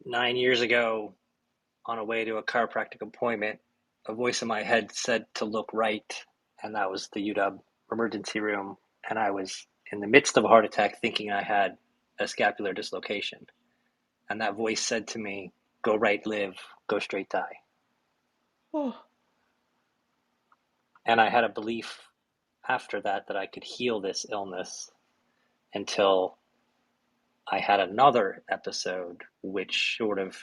9 years ago, on a way to a chiropractic appointment, a voice in my head said to look right, and that was the UW emergency room. And I was in the midst of a heart attack thinking I had a scapular dislocation. And that voice said to me, go right, live, go straight, die. Oh, And I had a belief after that I could heal this illness until I had another episode which sort of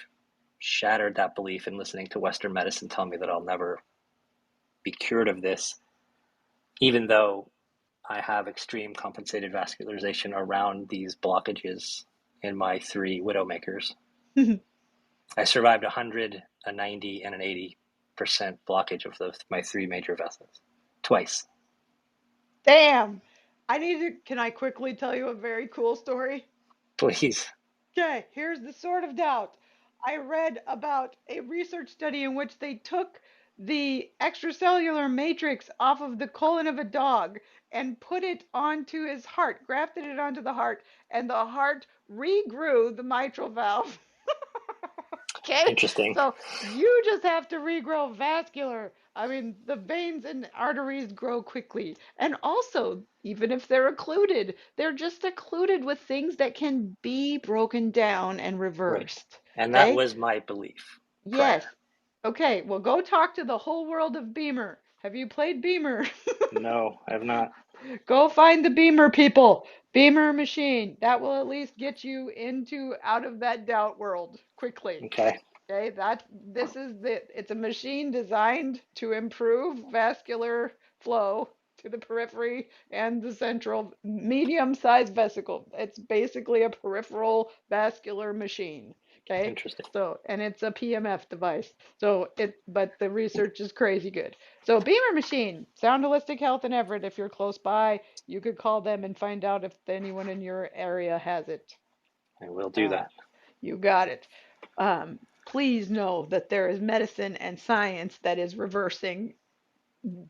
shattered that belief in listening to Western medicine tell me that I'll never be cured of this, even though I have extreme compensated vascularization around these blockages in my three widowmakers. I survived 100, a 90, and an 80% blockage of my three major vessels twice. damn. Can I quickly tell you a very cool story? Please. Okay, here's the sword of doubt. I read about a research study in which they took the extracellular matrix off of the colon of a dog and put it onto his heart, grafted it onto the heart, and the heart regrew the mitral valve. Okay, Interesting. so you just have to regrow vascular. I mean, the veins and arteries grow quickly. And also, even if they're occluded, they're just occluded with things that can be broken down and Right. reversed. And that Okay? was my belief Yes. prior. Okay, well, go talk to the whole world of Beamer. Have you played Beamer? No, I have not. Go find the Beamer people. Beamer machine. That will at least get you into out of that doubt world quickly. Okay. Okay, it's a machine designed to improve vascular flow to the periphery and the central medium-sized vesicle. It's basically a peripheral vascular machine. Okay, Interesting. so and it's a PMF device. But the research is crazy good. So Beamer machine, Sound Holistic Health in Everett. If you're close by, you could call them and find out if anyone in your area has it. I will do Uh, that. you got it. Please know that there is medicine and science that is reversing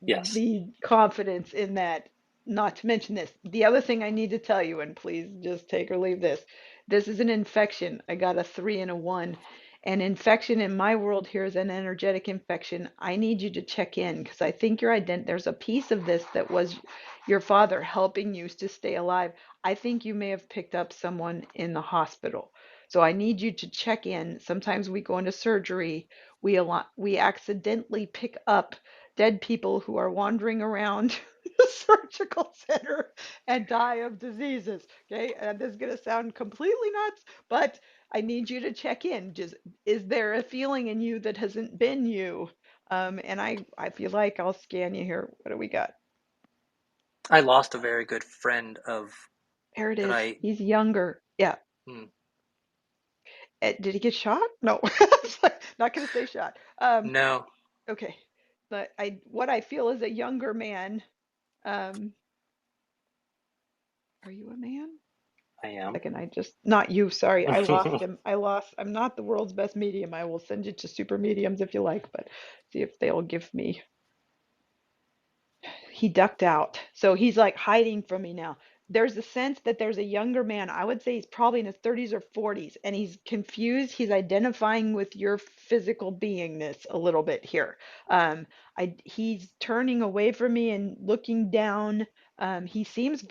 Yes. the confidence in that. Not to mention this. The other thing I need to tell you, and please just take or leave this. This is an infection. I got a 3 and a 1. An infection in my world here is an energetic infection. I need you to check in because I think there's a piece of this that was your father helping you to stay alive. I think you may have picked up someone in the hospital. So I need you to check in. Sometimes we go into surgery, we accidentally pick up dead people who are wandering around the surgical center and die of diseases. Okay, and this is going to sound completely nuts, but I need you to check in. Just is there a feeling in you that hasn't been you? And I feel like I'll scan you here. What do we got? I lost a very good friend of There it that is. I He's younger. Yeah. hmm, Did he get shot? No, not going to say shot. no, Okay, but what I feel is a younger man. Um, are you a man? I am. Second, not you, sorry, I lost him. I'm not the world's best medium. I will send you to super mediums if you like, but see if they'll give me. He ducked out. So he's like hiding from me now. There's a sense that there's a younger man. I would say he's probably in his 30s or 40s, and he's confused. He's identifying with your physical beingness a little bit here. He's turning away from me and looking down. He seems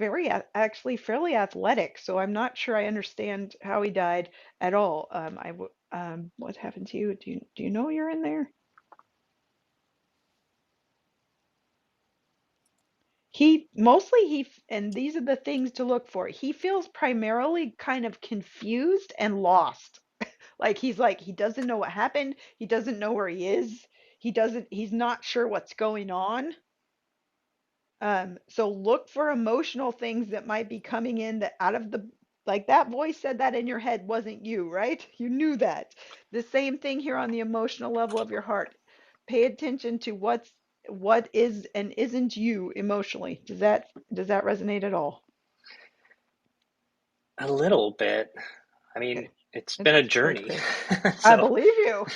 actually fairly athletic, so I'm not sure I understand how he died at all. What happened to you? Do you know you're in there? And these are the things to look for. He feels primarily kind of confused and lost. He doesn't know what happened. He doesn't know where he is. He's not sure what's going on. So look for emotional things that might be coming in that out of the like that voice said that in your head wasn't you, right? You knew that. The same thing here on the emotional level of your heart. Pay attention to what is and isn't you emotionally. Does that resonate at all? a little bit. I mean, Okay. it's been a That's journey. great. I So, believe you.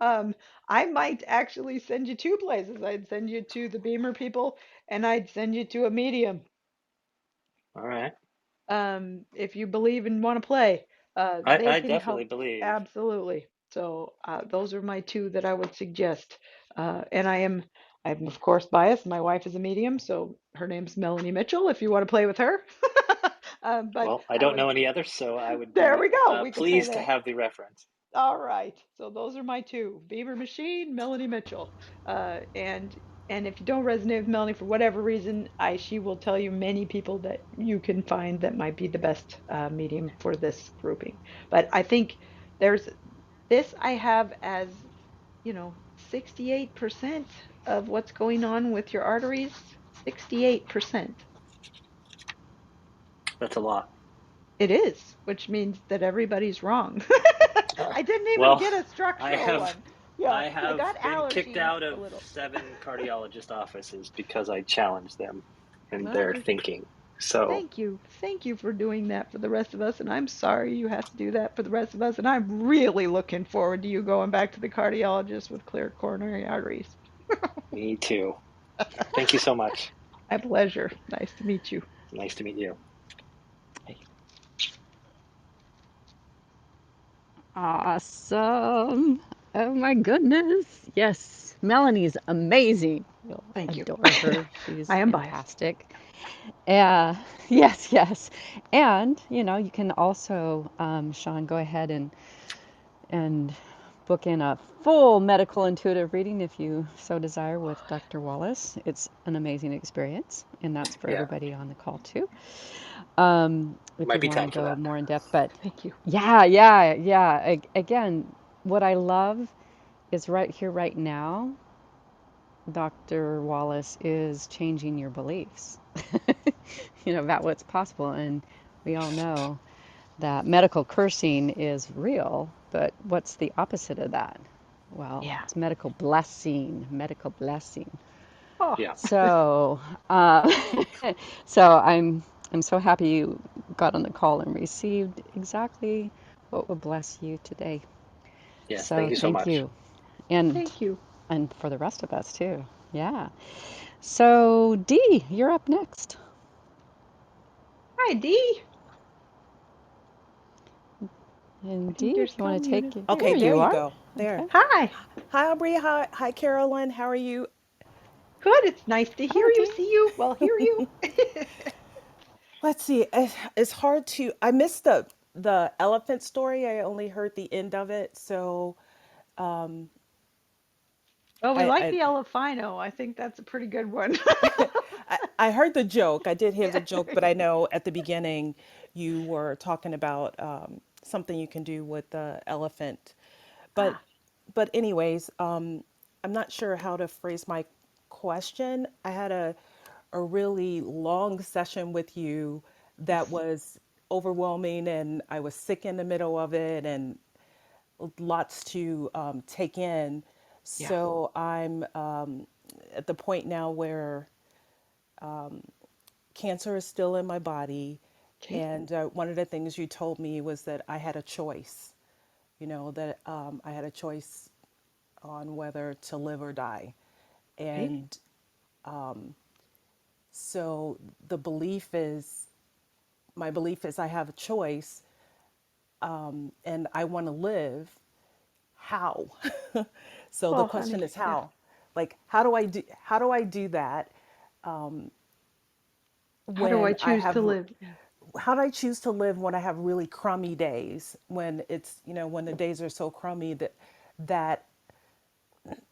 Um, I might actually send you two places. I'd send you to the Beamer people and I'd send you to a medium. all right. If you believe and want to play, they I can definitely help believe. absolutely. So those are my two that I would suggest. And I'm of course biased. My wife is a medium, so her name's Melanie Mitchell. If you want to play with her, but Well, I I don't would. know any others, so I would There be we go. We could play pleased to that. have the reference. All right. So those are my two: Beaver Machine, Melanie Mitchell. And if you don't resonate with Melanie for whatever reason, she will tell you many people that you can find that might be the best medium for this grouping. But I think there's this I have as 68% of what's going on with your arteries. 68%. That's a lot. It is, which means that everybody's wrong. Uh, I didn't even well, get a I structural have one. Yeah, I you have got been kicked allergies out a of little. 7 cardiologist offices because I challenged them in Well, their thinking. So, thank you. Thank you for doing that for the rest of us. And I'm sorry you have to do that for the rest of us. And I'm really looking forward to you going back to the cardiologist with clear coronary arteries. me too. Thank you so much. My pleasure. Nice to meet you. Nice to meet you. Awesome. Oh my goodness. Yes, Melanie's amazing. You'll Thank you. adore her. I She's am biased. fantastic. Yeah, yes, yes. And, you can also, Sean, go ahead and book in a full medical intuitive reading if you so desire with Dr. Wallace. It's an amazing experience, and that's for Yeah, everybody on the call too. If might you be want to time for go that. more in depth, but Thank you. yeah, yeah, yeah. Again, what I love is right here, right now, Dr. Wallace is changing your beliefs, about what's possible. And we all know that medical cursing is real, but what's the opposite of that? Well, Yeah. it's medical blessing, medical blessing. Oh, Yeah. So, uh, so I'm so happy you got on the call and received exactly what would bless you today. Yes, thank So you so thank much. you, and thank you. and for the rest of us too. Yeah. So Dee, you're up next. Hi, Dee. I And Dee, think if there's you want some to unit. take it, There Okay, there you there you you are. go. There. Okay. Hi. Hi, Aubrey. Hi, Carolyn. How are you? Good. It's nice to hear Hi, you, Dee. see you. Well, hear you. Let's see. It's hard to. I missed the elephant story. I only heard the end of it. So, Well, we I like I the Elefino. I think that's a pretty good one. I heard the joke. I did hear the Yeah. joke, but I know at the beginning you were talking about something you can do with the elephant. But Ah, anyways, I'm not sure how to phrase my question. I had a really long session with you that yes. was overwhelming, and I was sick in the middle of it, and lots to take in. Yeah. So I'm at the point now where cancer is still in my body. Okay. And one of the things you told me was that I had a choice, that I had a choice on whether to live or die. Okay. And so my belief is I have a choice, and I want to live. How? So the Well, question honey, is yeah. how? Like, how do I do that How do I when I choose to have live? Yeah. how do I choose to live when I have really crummy days, when when the days are so crummy that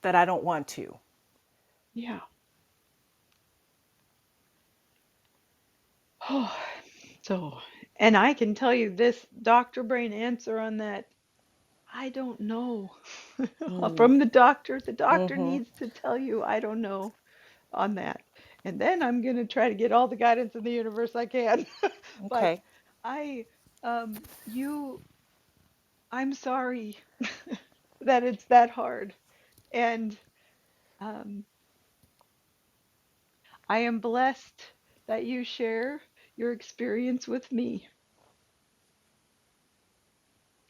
that I don't want to. Yeah. Oh, so, and I can tell you this Dr. Brain answer on that. I don't know. From the doctor. The doctor needs to tell you, I don't know on that. And then I'm going to try to get all the guidance in the universe I can. But Okay. I, you, I'm sorry that it's that hard. And um, I am blessed that you share your experience with me.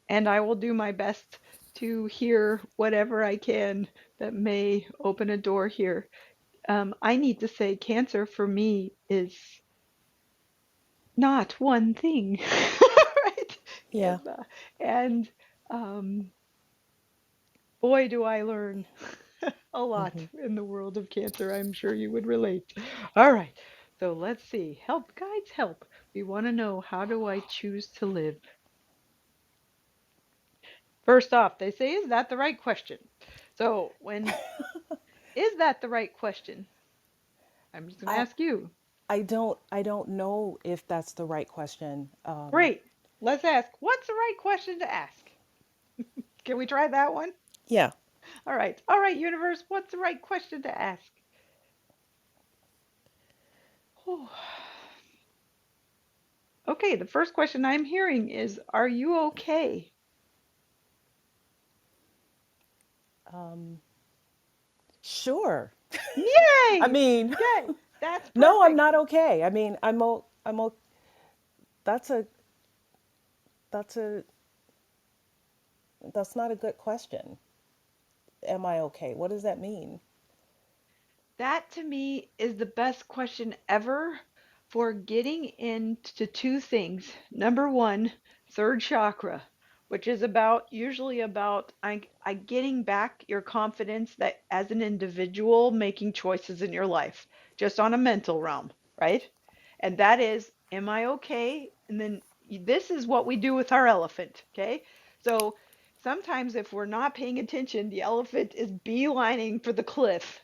And I will do my best to hear whatever I can that may open a door here. I need to say, cancer for me is not one thing, right? Yeah. And, and um, boy, do I learn a lot in the world of cancer. I'm sure you would relate. All right, so let's see. Help, guides, help. We want to know, how do I choose to live? First off, they say, is that the right question? So, is that the right question? I'm just going to I ask you. I don't know if that's the right question. Great. Let's ask, what's the right question to ask? Can we try that one? Yeah. All right. All right, universe, what's the right question to ask? Whew. Okay, the first question I'm hearing is, are you okay? Sure. I Yay! mean, Yay! That's no, I'm perfect. not okay. I mean, that's a, that's a, that's not a good question. Am I okay? What does that mean? That to me is the best question ever for getting into two things. Number one, third chakra, which is about usually about I getting back your confidence that as an individual making choices in your life, just on a mental realm, right? And that is, am I okay? And then this is what we do with our elephant, okay? So sometimes if we're not paying attention, the elephant is beelining for the cliff,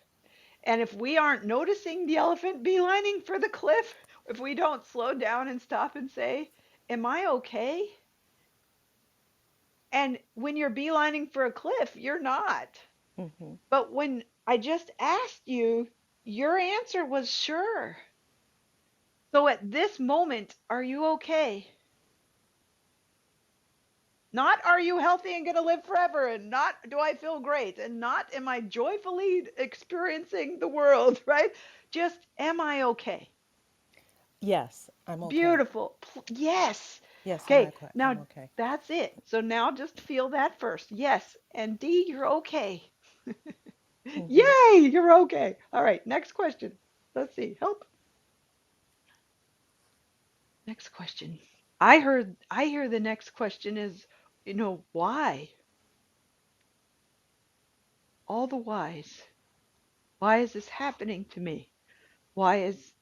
and if we aren't noticing the elephant beelining for the cliff, if we don't slow down and stop and say, am I okay? And when you're beelining for a cliff, you're not. Hmm. But when I just asked you, your answer was sure. So at this moment, are you okay? Not are you healthy and going to live forever, and not do I feel great, and not am I joyfully experiencing the world, right? Just am I okay? Yes, I'm okay. Beautiful. Yes. Yes, Okay, I'm now okay. that's it. So now just feel that first. Yes. And D, you're okay. Hmm. Yay, you're okay. All right, next question. Let's see. Help. Next question. I hear the next question is, why? All the whys. Why is this happening to me? Why is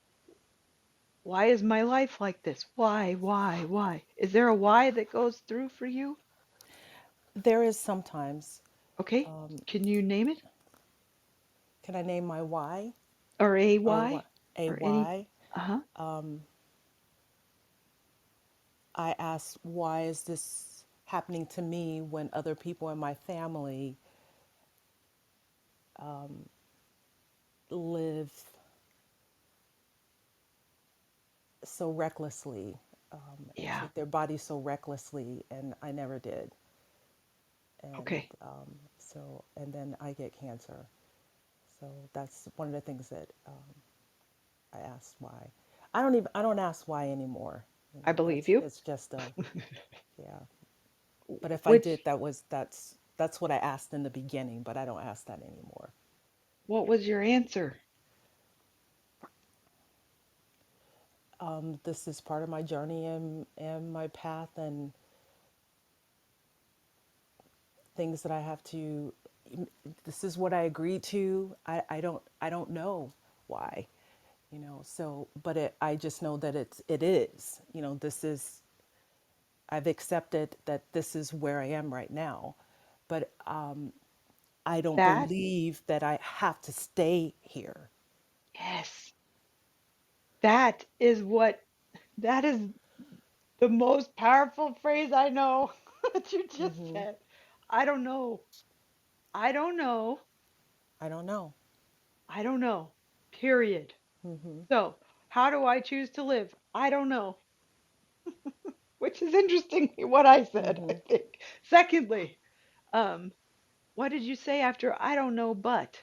why is my life like this? Why? Is there a why that goes through for you? There is sometimes. Okay. Can you name it? Can I name my why Or a or why? what? A Or any? why? Uh-huh. I ask, why is this happening to me when other people in my family live so recklessly and Yeah. treat their bodies so recklessly, and I never did. And Okay. and then I get cancer. So that's one of the things that I asked why. I don't ask why anymore. You I know, believe you. it's just a, yeah. But if I did, Which, that's what I asked in the beginning, but I don't ask that anymore. what was your answer? This is part of my journey and my path and things that I have to. This is what I agreed to. I don't know why, you know. So, but I just know that it is. You know, this is. I've accepted that this is where I am right now, but I don't That, believe that I have to stay here. yes, that is what, that is the most powerful phrase I know that you just Hmm. said. I don't know. I don't know. I don't know. I don't know. Period. Hmm. So, how do I choose to live? I don't know. Which is interestingly what I said, I Hmm. think. Secondly, um, what did you say after I don't know but?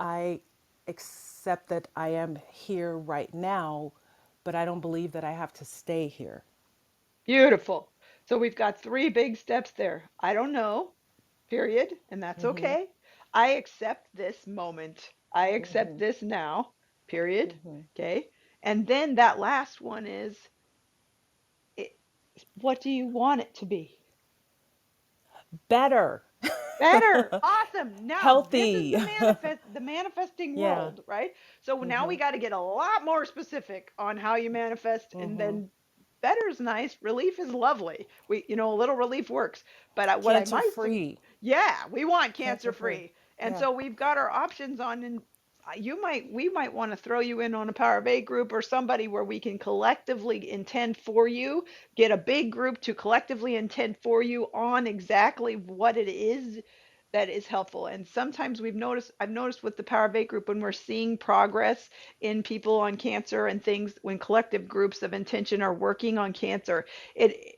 I accept that I am here right now, but I don't believe that I have to stay here. Beautiful. So we've got three big steps there. I don't know, period, and that's Hmm. okay. I accept this moment. I accept Hmm. this now, period. Hmm. Okay. And then that last one is, it, what do you want it to be? Better. Better. Awesome. Now this is Healthy. the manifesting Yeah. world, right? So now we Hmm. got to get a lot more specific on how you manifest, and Hmm. then better is nice, relief is lovely. A little relief works. But what I Cancer might free. yeah, we want cancer Cancer free. free. And Yeah. so we've got our options on, and we might want to throw you in on a Power of 8 group or somebody where we can collectively intend for you, get a big group to collectively intend for you on exactly what it is that is helpful. And sometimes I've noticed with the Power of 8 group, when we're seeing progress in people on cancer and things, when collective groups of intention are working on cancer,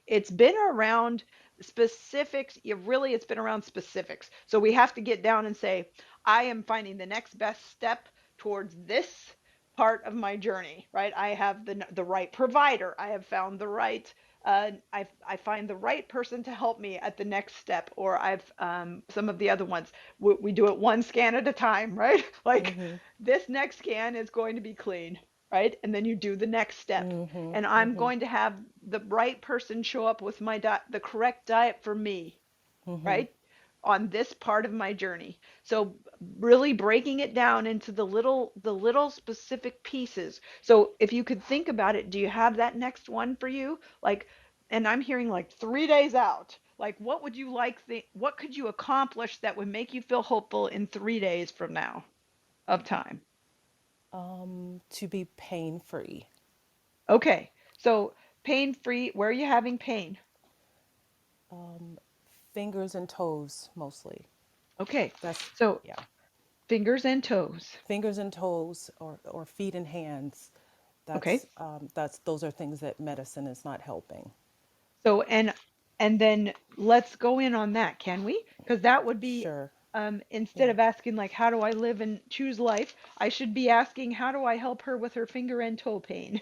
it's been around specifics, it's been around specifics. So we have to get down and say, I am finding the next best step towards this part of my journey, right? I have the right provider. I have found the right I find the right person to help me at the next step, or I've some of the other ones. We do it one scan at a time, right? Like Mm-hmm. this next scan is going to be clean, right? And then you do the next step. Mm-hmm. And I'm Mm-hmm. going to have the right person show up with my the correct diet for me, Mm-hmm. right? On this part of my journey. So really breaking it down into the little specific pieces. So if you could think about it, do you have that next one for you? Like, and I'm hearing like 3 days out. Like, what would you like? What could you accomplish that would make you feel hopeful in 3 days from now of time? To be pain free. Okay. So pain free. Where are you having pain? Fingers and toes mostly. Okay. That's, So yeah. fingers and toes. Fingers and toes, or feet and hands. Okay. Those are things that medicine is not helping. So and then let's go in on that, can we? Because that would be Sure. instead Yeah. of asking like how do I live and choose life, I should be asking how do I help her with her finger and toe pain.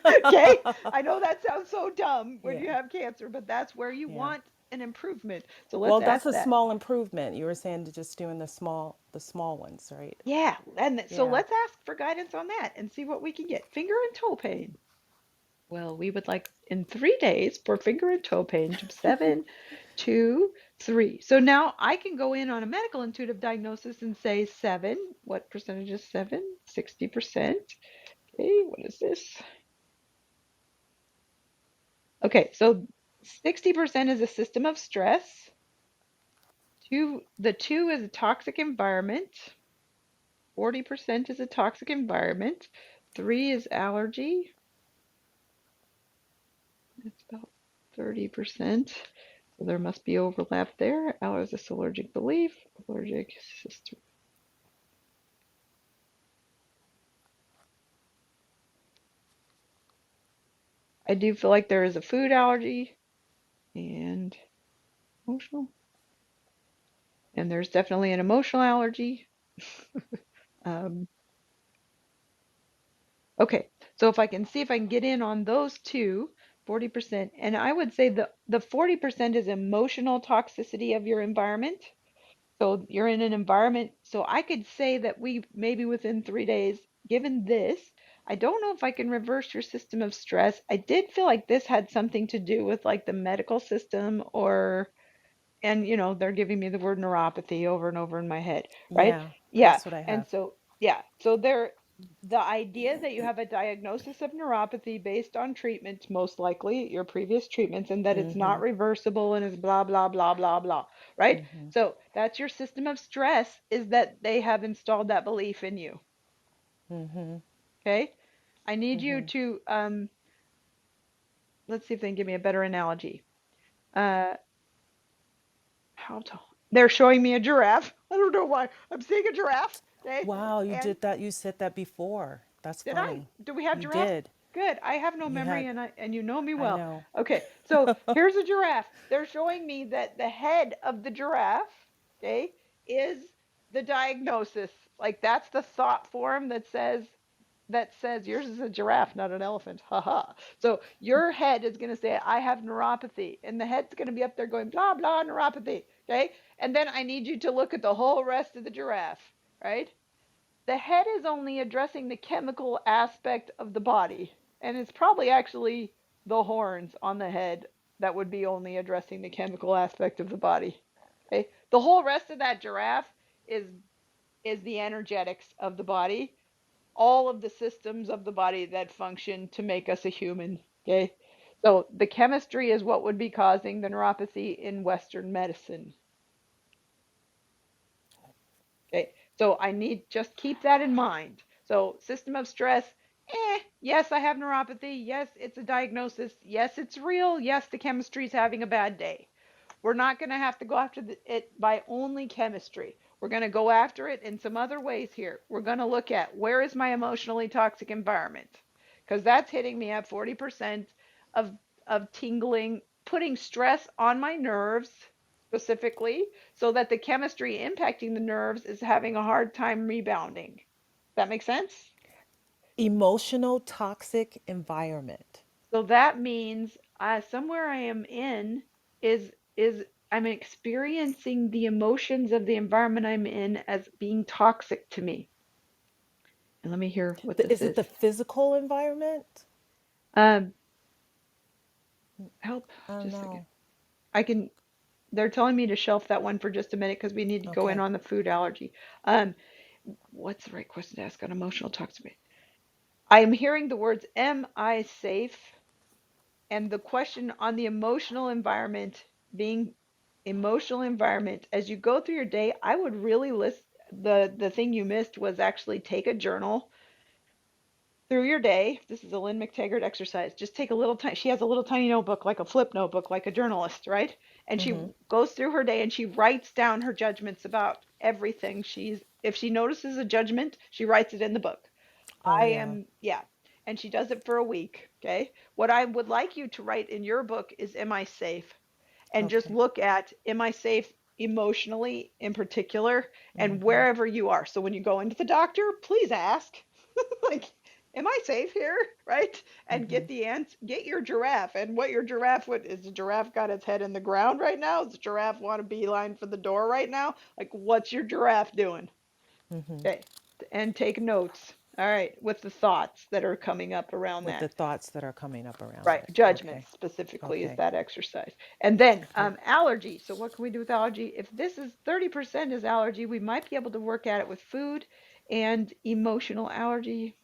Okay? I know that sounds so dumb when Yeah. you have cancer, but that's where you Yeah. want an improvement. So let's Well, that's ask a that. small improvement. You were saying to just doing the small ones, right? Yeah, and so Yeah. let's ask for guidance on that and see what we can get. Finger and toe pain. Well, we would like in 3 days for finger and toe pain, 7, 2, 3. So now I can go in on a medical intuitive diagnosis and say 7. What percentage is 7? 60%. Okay, what is this? Okay, so 60% is a system of stress. The 2 is a toxic environment. 40% is a toxic environment. 3 is allergy. It's about 30%. So there must be overlap there. Allergist allergic belief, allergic system. I do feel like there is a food allergy and emotional. And there's definitely an emotional allergy. Um, okay, so if I can see if I can get in on those two, 40%. And I would say the 40% is emotional toxicity of your environment. So you're in an environment. So I could say that we maybe within 3 days, given this, I don't know if I can reverse your system of stress. I did feel like this had something to do with like the medical system or, and they're giving me the word neuropathy over and over in my head, right? Yeah. Yeah. That's what I And have. so, yeah. So the idea that you have a diagnosis of neuropathy based on treatments, most likely your previous treatments, and that it's not Mm-hmm. reversible and is blah, blah, blah, blah, blah, right? Mm-hmm. So that's your system of stress, is that they have installed that belief in you. Mm-hmm. Okay. I need you Mm-hmm. to, let's see if they can give me a better analogy. Uh, how to, they're showing me a giraffe. I don't know why. I'm seeing a giraffe. Okay. Wow, you And did that. You said that before. That's did I? funny. Do we have You giraffes? did. Good. I have no You memory had, and you know me I well. know. Okay. So here's a giraffe. They're showing me that the head of the giraffe, okay, is the diagnosis. Like that's the thought form that says yours is a giraffe, not an elephant. Haha. So your head is going to say, I have neuropathy. And the head's going to be up there going, blah, blah, neuropathy. Okay. And then I need you to look at the whole rest of the giraffe, right? The head is only addressing the chemical aspect of the body. And it's probably actually the horns on the head that would be only addressing the chemical aspect of the body. Okay. The whole rest of that giraffe is is the energetics of the body, all of the systems of the body that function to make us a human. Okay. So the chemistry is what would be causing the neuropathy in Western medicine. Okay. So I need just keep that in mind. So system of stress, yes, I have neuropathy. Yes, it's a diagnosis. Yes, it's real. Yes, the chemistry is having a bad day. We're not going to have to go after it by only chemistry. We're going to go after it in some other ways here. We're going to look at where is my emotionally toxic environment? Because that's hitting me at 40% of tingling, putting stress on my nerves specifically so that the chemistry impacting the nerves is having a hard time rebounding. That makes sense? Emotional toxic environment. So that means somewhere I am in is I'm experiencing the emotions of the environment I'm in as being toxic to me. And let me hear what this Is it is. the physical environment? Um, Help, I don't just a second. know. I can. They're telling me to shelf that one for just a minute because we need to go in Okay. on the food allergy. Um, what's the right question to ask on emotional toxicity? I am hearing the words, "Am I safe?" And the question on the emotional environment being emotional environment as you go through your day, I would really list the thing you missed was actually take a journal through your day. This is a Lynn McTaggart exercise. Just take a little time. She has a little tiny notebook, like a flip notebook, like a journalist, right? And she Mm-hmm. goes through her day and she writes down her judgments about everything. If she notices a judgment, she writes it in the book. Oh I yeah. am, yeah. And she does it for a week. Okay. What I would like you to write in your book is, am I safe? And just Okay. look at, am I safe emotionally in particular and Mm-hmm. wherever you are. So when you go into the doctor, please ask, like, am I safe here? Right? And Mm-hmm. get the ants, get your giraffe. And what your giraffe would is the giraffe got its head in the ground right now? Does the giraffe want to beeline for the door right now? Like, what's your giraffe doing? Mm-hmm. Okay. And take notes. All right. With the thoughts that are coming up around With the that. thoughts that are coming up around Right. it. Judgment Okay. specifically is Okay. that exercise. And then Okay. allergy. So what can we do with allergy? If this is 30% is allergy, we might be able to work at it with food and emotional allergy.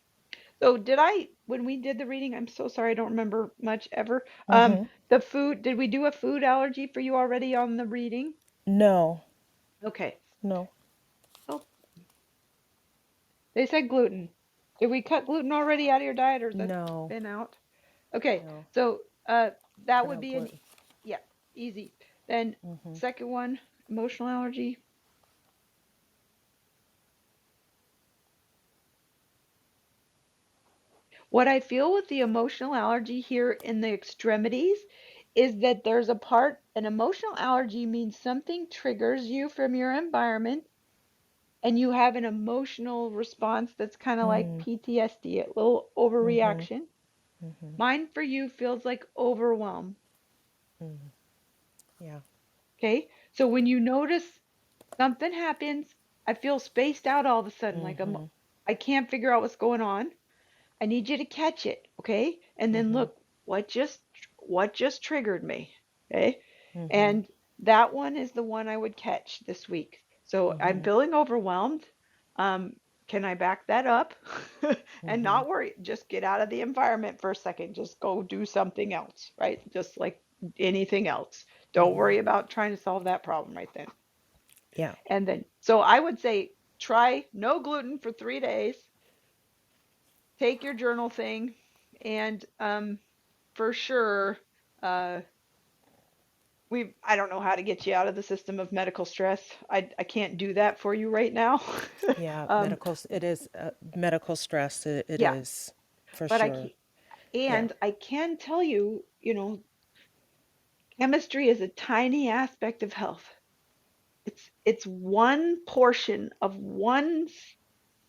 So did I, when we did the reading, I'm so sorry, I don't remember much ever. Mm-hmm. The food, did we do a food allergy for you already on the reading? No. Okay. No. Oh, they said gluten. Did we cut gluten already out of your diet or has that No. been out? Okay. No. So that Cut would out be an, gluten. yeah, easy. Then Mm-hmm. second one, emotional allergy. What I feel with the emotional allergy here in the extremities is that there's a part, an emotional allergy means something triggers you from your environment and you have an emotional response that's kind of like Mm. PTSD, a little Mm-hmm. overreaction. Mm-hmm. Mine for you feels like overwhelm. Mm. Yeah. Okay. So when you notice something happens, I feel spaced out all of a sudden, like Mm-hmm. I can't figure out what's going on. I need you to catch it, okay? And then Mm-hmm. look, what just triggered me, okay? Mm-hmm. And that one is the one I would catch this week. So I'm Mm-hmm. feeling overwhelmed. Can I back that up and Mm-hmm. not worry? Just get out of the environment for a second. Just go do something else, right? Just like anything else. Don't Mm-hmm. worry about trying to solve that problem right then. Yeah. And then, so I would say try no gluten for 3 days. Take your journal thing, and for sure, uh, I don't know how to get you out of the system of medical stress. I can't do that for you right now. Yeah. um, Medical. It is medical stress. It yeah, is for but I sure. can, Yeah. and I can tell you, chemistry is a tiny aspect of health. It's one portion of one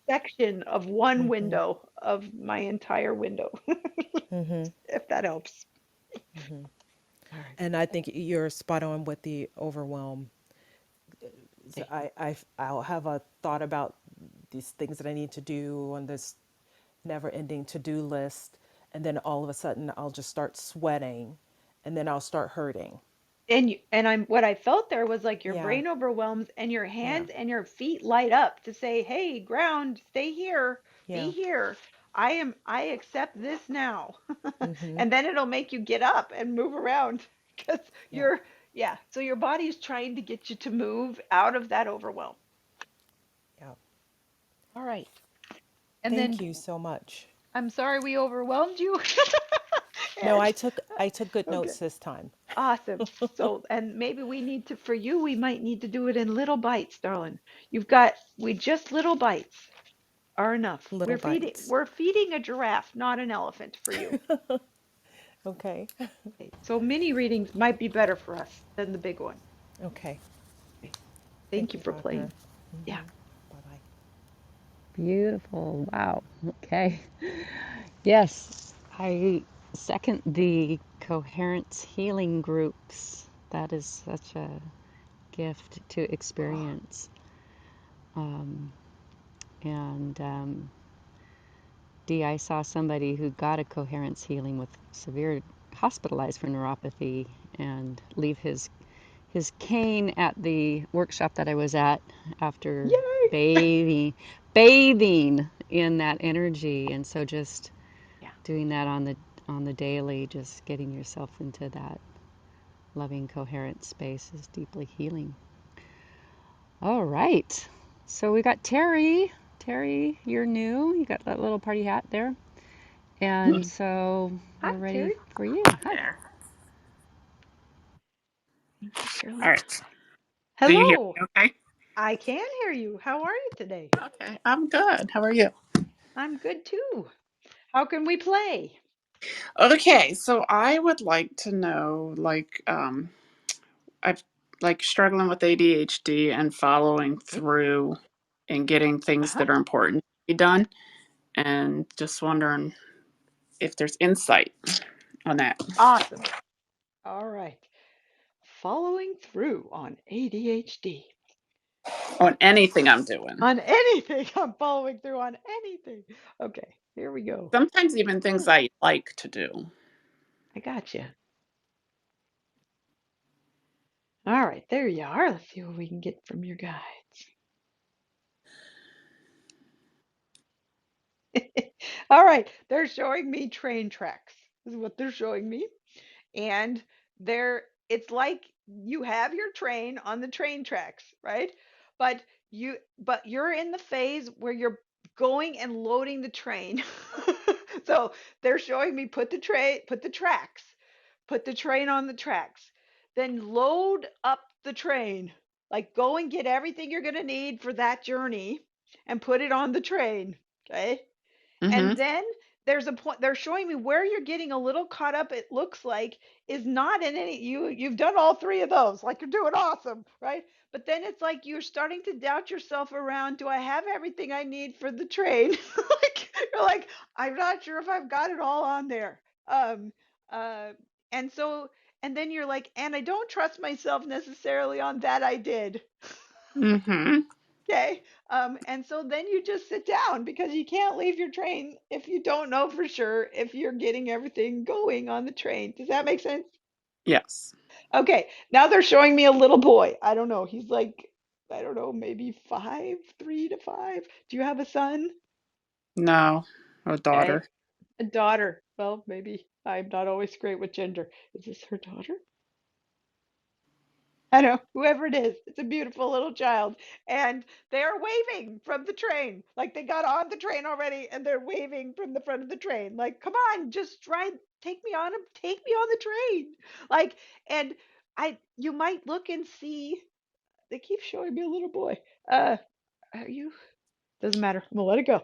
section of one Mm-hmm. window of my entire window, Mm-hmm. if that helps. Mm-hmm. All right. And I think you're spot on with the overwhelm. So Okay. I'll have a thought about these things that I need to do on this never-ending to-do list, and then all of a sudden I'll just start sweating, and then I'll start hurting. And what I felt there was like your Yeah. brain overwhelms and your Yeah. hands and your feet light up to say, "Hey, ground, stay here, be Yeah. here. I accept this now." Mm-hmm. And then it'll make you get up and move around because Yeah. yeah, so your body is trying to get you to move out of that overwhelm. Yeah. All right. And Thank then you so much. I'm sorry we overwhelmed you. No, And I took good okay. notes this time. Awesome. So, and maybe we need to, for you, we might need to do it in little bites, darling. We just little bites are enough. Little bites. We're feeding a giraffe, not an elephant for you. Okay. Okay, so mini readings might be better for us than the big one. Okay. Okay, thank Thank you you, for doctor. playing. Yeah. Bye bye. Beautiful. Wow. Okay. Yes, I second the coherence healing groups. That is such a gift to Oh, experience. Um, and Dee, I saw somebody who got a coherence healing with severe hospitalized for neuropathy and leave his cane at the workshop that I was at after yay! bathing in that energy. And so just Yeah. doing that on the daily, just getting yourself into that loving coherent space is deeply healing. All right. So we got Terry. Terry, you're new. You got that little party hat there. And so Hi, we're ready Terry. for you. Hi. There. Thank you, All Carolyn. right. Do you hear Hello. me okay? I can hear you. How are you today? Okay. I'm good. How are you? I'm good too. How can we play? Okay. So I would like to know, I've like struggling with ADHD and following Okay. through and getting things Uh-huh. that are important to be done, and just wondering if there's insight on that, Awesome. All right. Following through on ADHD. on anything I'm doing. On anything. I'm following through on anything. Okay, here we go. Sometimes even things I like to do. I got you. All right, there you are. Let's see what we can get from your guides. All right, they're showing me train tracks. This is what they're showing me. And there it's like you have your train on the train tracks, right? But you're in the phase where you're going and loading the train. So they're showing me put the tracks, put the train on the tracks, then load up the train. Like go and get everything you're going to need for that journey and put it on the train, okay? Mm-hmm. And then there's a point they're showing me where you're getting a little caught up, it looks like, is not in any you've done all three of those. Like you're doing awesome, right? But then it's like you're starting to doubt yourself around, do I have everything I need for the train? Like you're like, I'm not sure if I've got it all on there. Uh and so and then you're like, and I don't trust myself necessarily on that I did. Mm-hmm. Okay. And so then you just sit down because you can't leave your train if you don't know for sure if you're getting everything going on the train. Does that make sense? Yes. Okay. Now they're showing me a little boy. I don't know. He's like, I don't know, maybe 5, 3 to 5. Do you have a son? No. A Okay. daughter. A daughter. Well, maybe I'm not always great with gender. Is this her daughter? I know, whoever it is, it's a beautiful little child. And they're waving from the train. Like they got on the train already and they're waving from the front of the train. Like, come on, just try take me on the train. Like, and you might look and see, they keep showing me a little boy. Are you doesn't matter. I'm gonna let it go.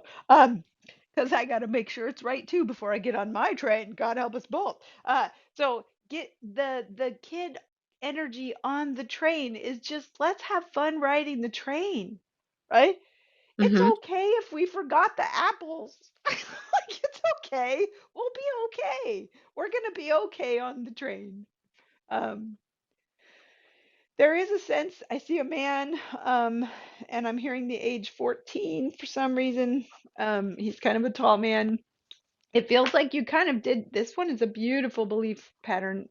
Because I got to make sure it's right too before I get on my train. God help us both. So get the kid energy on the train is just let's have fun riding the train, right? It's Mm-hmm. okay if we forgot the apples. Like it's okay. We'll be okay. We're gonna be okay on the train. Um, there is a sense I see a man, and I'm hearing the age 14 for some reason. He's kind of a tall man. It feels like you kind of did this one is a beautiful belief pattern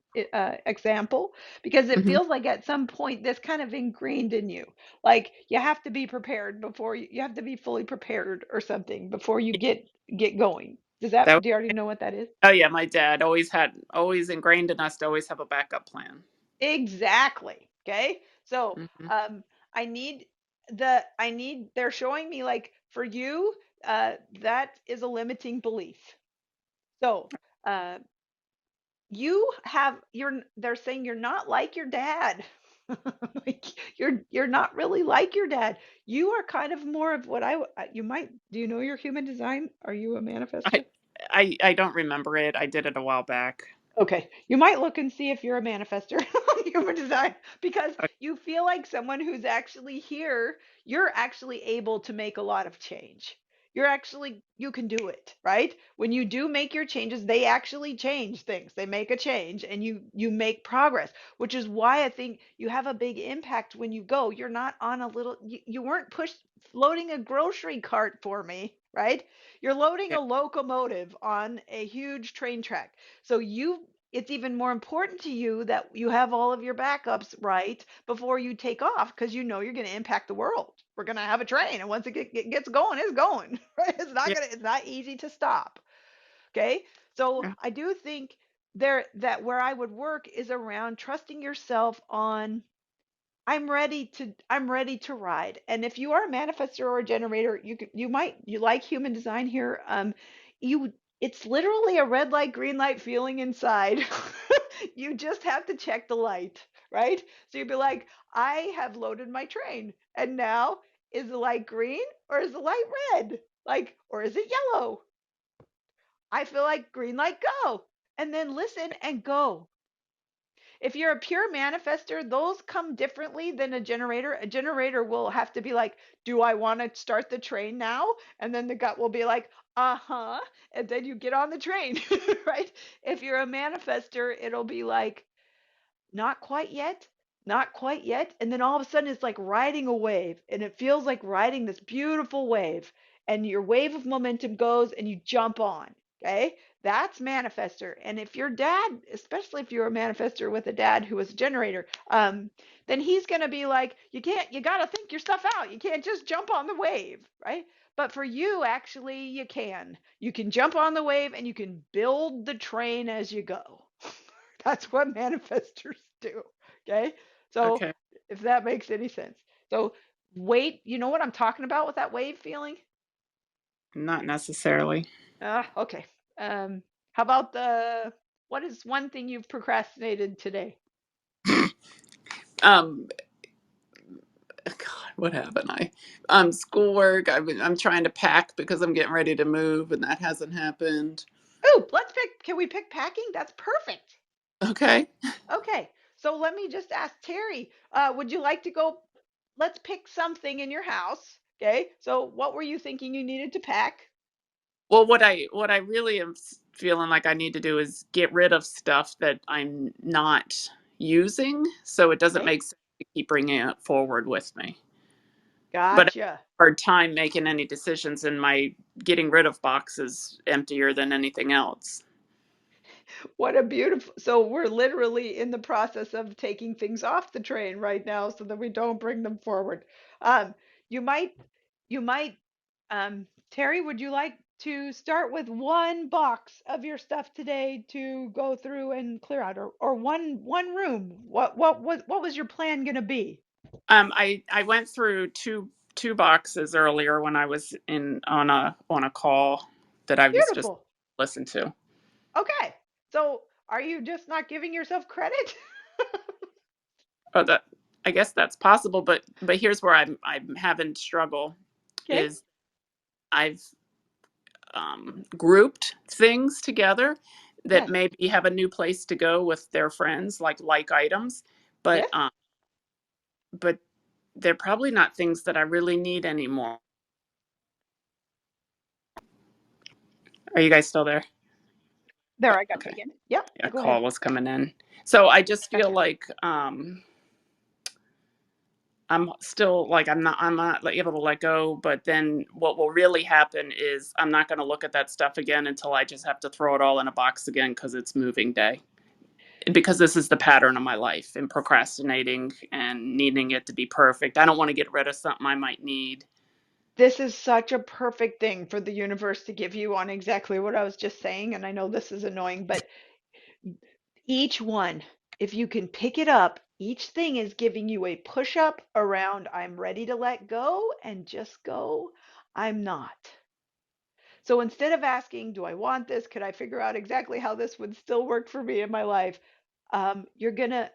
example because it Mm-hmm. feels like at some point this kind of ingrained in you. Like you have to be prepared before you have to be fully prepared or something before you get going. That Do you already know what that is? Oh yeah, my dad always ingrained in us to always have a backup plan. Exactly. Okay. So, Hmm. I need they're showing me like for you, that is a limiting belief. So, uh, they're saying you're not like your dad. Like you're not really like your dad. You are kind of more of what you might, do you know your human design? Are you a I, manifester? I don't remember it. I did it a while back. Okay, you might look and see if you're a manifester on human design because Okay. you feel like someone who's actually here, you're actually able to make a lot of change. You can do it, right? When you do make your changes, they actually change things. They make a change and you make progress, which is why I think you have a big impact when you go. You're not on a little, you weren't pushed loading a grocery cart for me, right? You're loading Yeah. a locomotive on a huge train track. So it's even more important to you that you have all of your backups right before you take off because you know you're going to impact the world. We're going to have a train, and once gets going, it's going. Right? Yeah. It's not easy to stop. Okay, so Yeah. I do think that where I would work is around trusting yourself on I'm ready to ride. And if you are a manifestor or a generator, you like human design here. You it's literally a red light, green light feeling inside. You just have to check the light, right? So you'd be like, I have loaded my train, and now is the light green or is the light red? Like, or is it yellow? I feel like green light, go. And then listen and go. If you're a pure manifester, those come differently than a generator. A generator will have to be like, do I want to start the train now? And then the gut will be like, uh-huh. And then you get on the train, right? If you're a manifester, it'll be like, not quite yet, not quite yet. And then all of a sudden it's like riding a wave and it feels like riding this beautiful wave. And your wave of momentum goes and you jump on. Okay. That's manifester. And if your dad, especially if you're a manifester with a dad who was a generator, then he's going to be like, you got to think your stuff out. You can't just jump on the wave. Right. But for you, actually, you can. You can jump on the wave and you can build the train as you go. That's what manifestors do. Okay. So Okay. if that makes any sense. So wait, you know what I'm talking about with that wave feeling? Not necessarily. Okay. How about what is one thing you've procrastinated today? Um, God, what haven't I? Schoolwork. I'm trying to pack because I'm getting ready to move, and that hasn't happened. Oh, can we pick packing? That's perfect. Okay. Okay. So let me just ask Terry, would you like to go? Let's pick something in your house. Okay. So what were you thinking you needed to pack? Well, what I really am feeling like I need to do is get rid of stuff that I'm not using, so it doesn't Okay. make sense to keep bringing it forward with me. But I have Gotcha. a hard time making any decisions, and my getting rid of box is emptier than anything else. What a beautiful. So we're literally in the process of taking things off the train right now so that we don't bring them forward. Um, you might, you might, Terry, would you like to start with one box of your stuff today to go through and clear out, or one room? What was your plan gonna be? I went through two boxes earlier when I was in on a call that I was just Beautiful. listened to. Okay. So are you just not giving yourself credit? Oh, that I guess that's possible, but here's where I'm having struggle Okay. is I've grouped things together that Yes. maybe have a new place to go with their friends, like items, but Yes. um, but they're probably not things that I really need anymore. Are you guys still there? There, I got you Okay, again. Yep. a Go ahead. call was coming in, so I just feel Gotcha. like I'm still like I'm not like, able to let go. But then what will really happen is I'm not going to look at that stuff again until I just have to throw it all in a box again because it's moving day. Because this is the pattern of my life and procrastinating and needing it to be perfect. I don't want to get rid of something I might need. This is such a perfect thing for the universe to give you on exactly what I was just saying. And I know this is annoying, but each one, if you can pick it up, each thing is giving you a push up around I'm ready to let go and just go. I'm not. So instead of asking, do I want this? Could I figure out exactly how this would still work for me in my life? You're gonna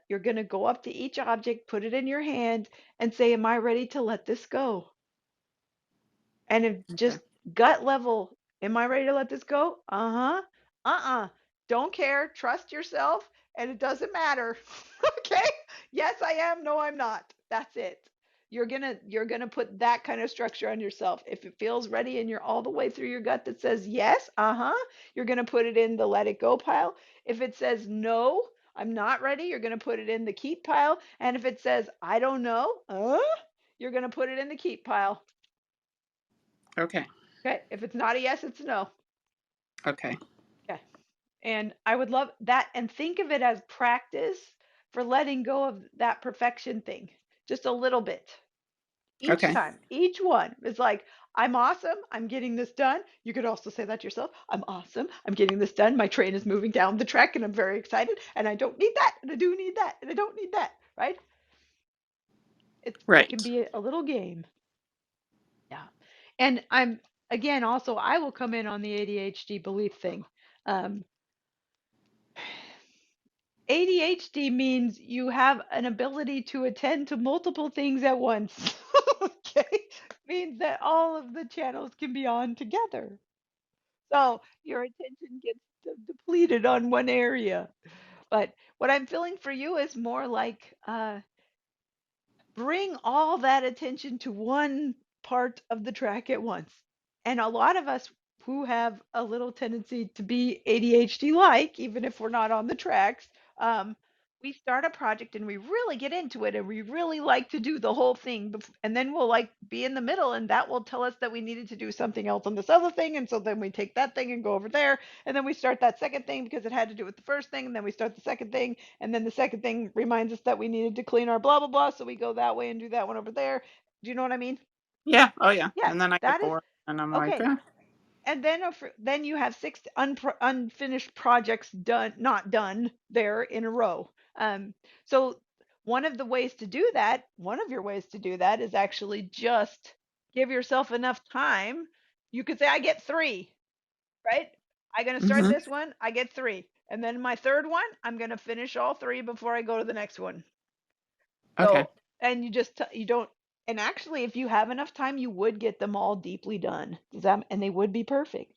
go up to each object, put it in your hand, and say, am I ready to let this go? And if Okay. just gut level, am I ready to let this go? Uh-huh. Uh-uh. Don't care. Trust yourself, and it doesn't matter. Okay? Yes, I am. No, I'm not. That's it. You're gonna put that kind of structure on yourself. If it feels ready and you're all the way through your gut that says yes, you're gonna put it in the let it go pile. If it says no, I'm not ready, you're gonna put it in the keep pile. And if it says I don't know, you're gonna put it in the keep pile. Okay. Okay? If it's not a yes, it's a no. Okay. Okay. And I would love that, and think of it as practice for letting go of that perfection thing. Just a little bit. Each Okay. time, each one is like, I'm awesome. I'm getting this done. You could also say that to yourself. I'm awesome. I'm getting this done. My train is moving down the track and I'm very excited. And I don't need that. And I do need that. And I don't need that. Right? It can Right. be a little game. Yeah. And again, also, I will come in on the ADHD belief thing. Um, ADHD means you have an ability to attend to multiple things at once. Okay? Means that all of the channels can be on together. So your attention gets depleted on one area. But what I'm feeling for you is more like bring all that attention to one part of the track at once. And a lot of us who have a little tendency to be ADHD like, even if we're not on the tracks, we start a project and we really get into it and we really like to do the whole thing. And then we'll like be in the middle and that will tell us that we needed to do something else on this other thing. And so then we take that thing and go over there. And then we start that second thing because it had to do with the first thing. And then we start the second thing. And then the second thing reminds us that we needed to clean our blah, blah, blah. So we go that way and do that one over there. Do you know what I mean? Yeah. Oh yeah. Yeah, And then I get that is bored and I'm like, okay. And then then you have six unfinished projects done, not done there in a row. So one of the ways to do that, one of your ways to do that is actually just give yourself enough time. You could say, I get three, right? I'm going to start hmm this one, I get three. And then my third one, I'm going to finish all three before I go to the next one. Okay. So, and you just, you don't, and actually, if you have enough time, you would get them all deeply done. Does that, and they would be perfect.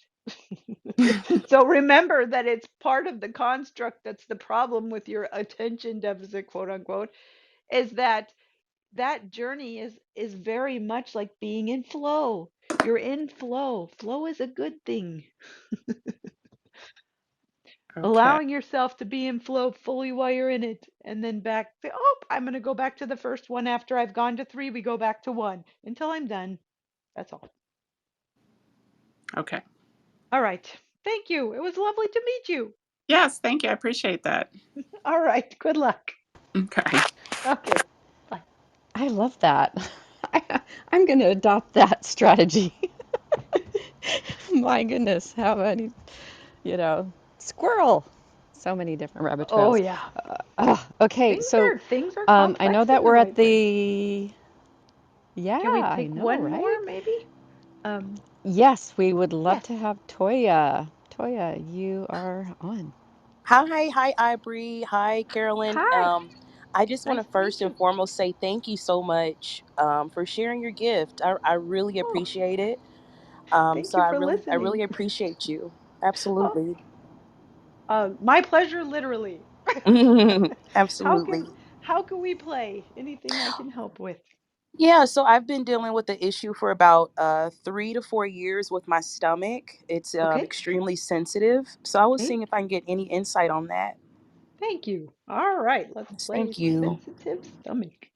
So remember that it's part of the construct that's the problem with your attention deficit, quote unquote, is that that journey is very much like being in flow. You're in flow. Flow is a good thing. Okay. Allowing yourself to be in flow fully while you're in it, and then back to, oh, I'm going to go back to the first one. After I've gone to three, we go back to one until I'm done. That's all. Okay. All right. Thank you. It was lovely to meet you. Yes. Thank you. I appreciate that. All right. Good luck. Okay. Okay. Bye. I love that. I'm going to adopt that strategy. My goodness, how many, squirrel. So many different rabbit Oh trails. yeah. Okay, so Things are I know complex in that the we're at right way. yeah, Can we I take know, one more right? maybe? Um, Yes, we would love yes. to have Toya. Toya, you are on. Hi, Ivory. Hi, Carolyn. Hi. I just want Nice to to first meet and you. foremost say thank you so much for sharing your gift. I really Oh, appreciate it. thank So you I for really I listening. really appreciate you. Oh, Absolutely. my pleasure literally. How can Absolutely. how can we play? Anything I can help with? Yeah, so I've been dealing with the issue for about 3 to 4 years with my stomach. It's Okay. extremely sensitive. So I was Okay. seeing if I can get any insight on that. Thank you. All right, let's play Thank you. sensitive stomach.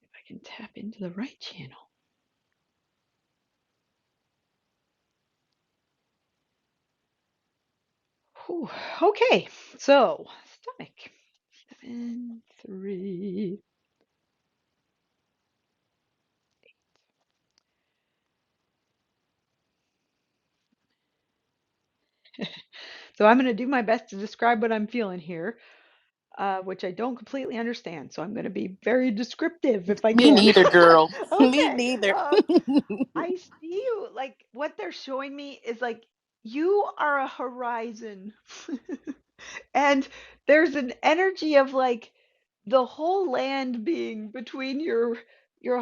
If I can tap into the right channel. Whew. Okay, so stomach. 7, 3. So I'm going to do my best to describe what I'm feeling here, which I don't completely understand. So I'm going to be very descriptive if I Me can. neither, girl. Me Okay. neither. I see you. Like what they're showing me is like you are a horizon. And there's an energy of like the whole land being between your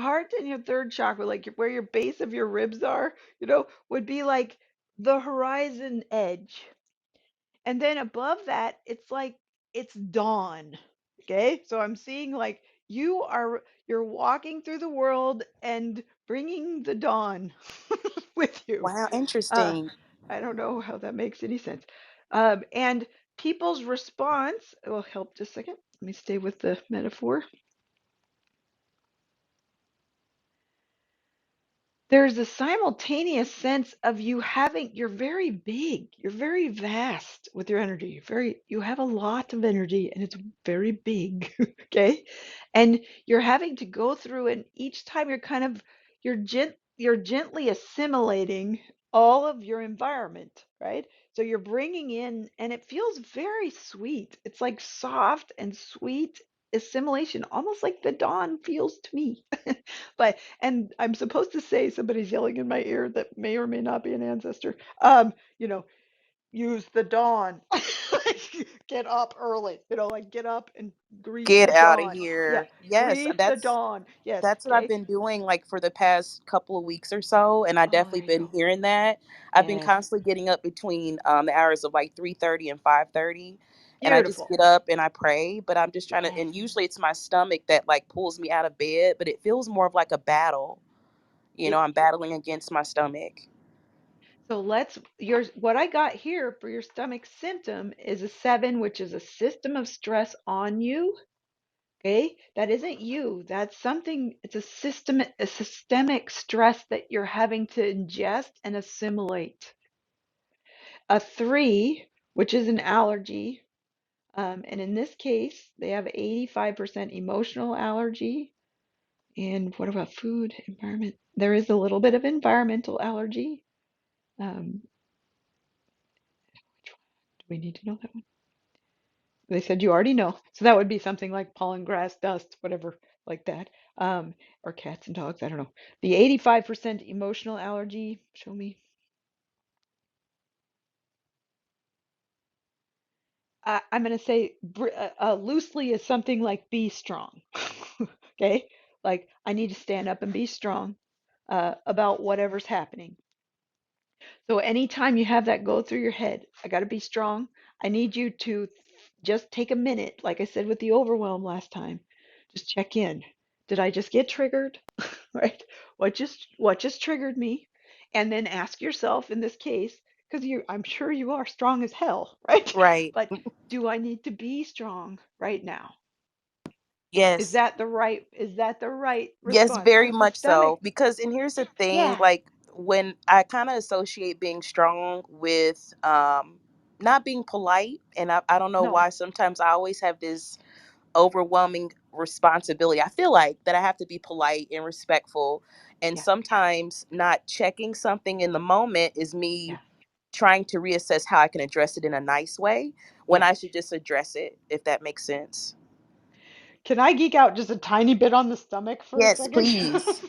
heart and your third chakra, like where your base of your ribs are, would be like the horizon edge. And then above that, it's like it's dawn. Okay? So I'm seeing like you're walking through the world and bringing the dawn with you. Wow, Uh interesting. I don't know how that makes any sense. And people's response will help just a second. Let me stay with the metaphor. There's a simultaneous sense of you having you're very big, you're very vast with your energy. You have a lot of energy and it's very big, okay? And you're having to go through and each time you're kind of you're gently assimilating all of your environment, right? So you're bringing in and it feels very sweet. It's like soft and sweet assimilation, almost like the dawn feels to me. But and I'm supposed to say somebody's yelling in my ear that may or may not be an ancestor. You know, use the dawn. Like, get up early. Like get up and greet Get the out of dawn. Yeah, here. Yes, greet the dawn. Yes. that's what I've Okay. been doing like for the past couple of weeks or so, and I Oh, definitely there you been go. hearing that. I've been Yes. constantly getting up between the hours of like 3:30 and 5:30, and I just Beautiful. get up and I pray, but I'm just trying to, Yes. and usually it's my stomach that like pulls me out of bed, but it feels more of like a battle. It I'm battling against my stomach. so let's yours what I got here for your stomach symptom is a 7, which is a system of stress on you. Okay, that isn't you. That's something, it's a systemic stress that you're having to ingest and assimilate. A 3, which is an allergy, and in this case, they have 85% emotional allergy. And what about food, environment? There is a little bit of environmental allergy. Um, do we need to know that one? They said you already know. So that would be something like pollen, grass, dust, whatever like that. Or cats and dogs, I don't know. The 85% emotional allergy, show me. I'm going to say loosely is something like be strong. Okay? Like I need to stand up and be strong about whatever's happening. So anytime you have that go through your head, I got to be strong. I need you to just take a minute, like I said with the overwhelm last time. Just check in. Did I just get triggered? Right? What just triggered me? And then ask yourself in this case, because I'm sure you are strong as hell, right? Right. But do I need to be strong right now? Yes. Is that the right Yes, response? very Because the much stomach, so. Because, and here's the thing, yeah, like when I kind of associate being strong with not being polite, and I don't know no, why sometimes I always have this overwhelming responsibility. I feel like that I have to be polite and respectful, and yeah, sometimes not checking something in the moment is yeah, me trying to reassess how I can address it in a nice way when yes. I should just address it, if that makes sense. Can I geek out just a tiny bit on the stomach for a Yes, second? please.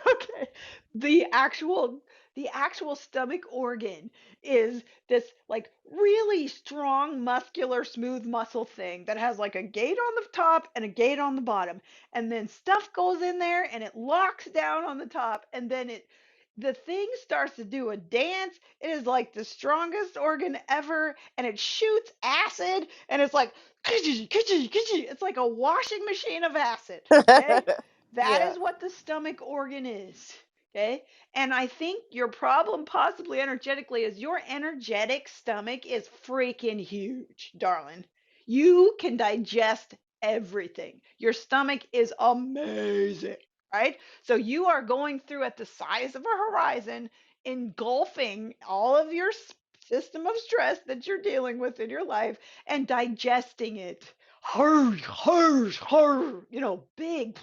Okay. The actual the actual stomach organ is this like really strong muscular smooth muscle thing that has like a gate on the top and a gate on the bottom, and then stuff goes in there and it locks down on the top, and then the thing starts to do a dance. It is like the strongest organ ever, and it shoots acid, and it's like it's like a washing machine of acid. Okay, that Yeah. is what the stomach organ is. Okay, and I think your problem, possibly energetically, is your energetic stomach is freaking huge, darling. You can digest everything. Your stomach is amazing, right? So you are going through at the size of a horizon, engulfing all of your system of stress that you're dealing with in your life and digesting it. Harsh, harsh, harsh, big.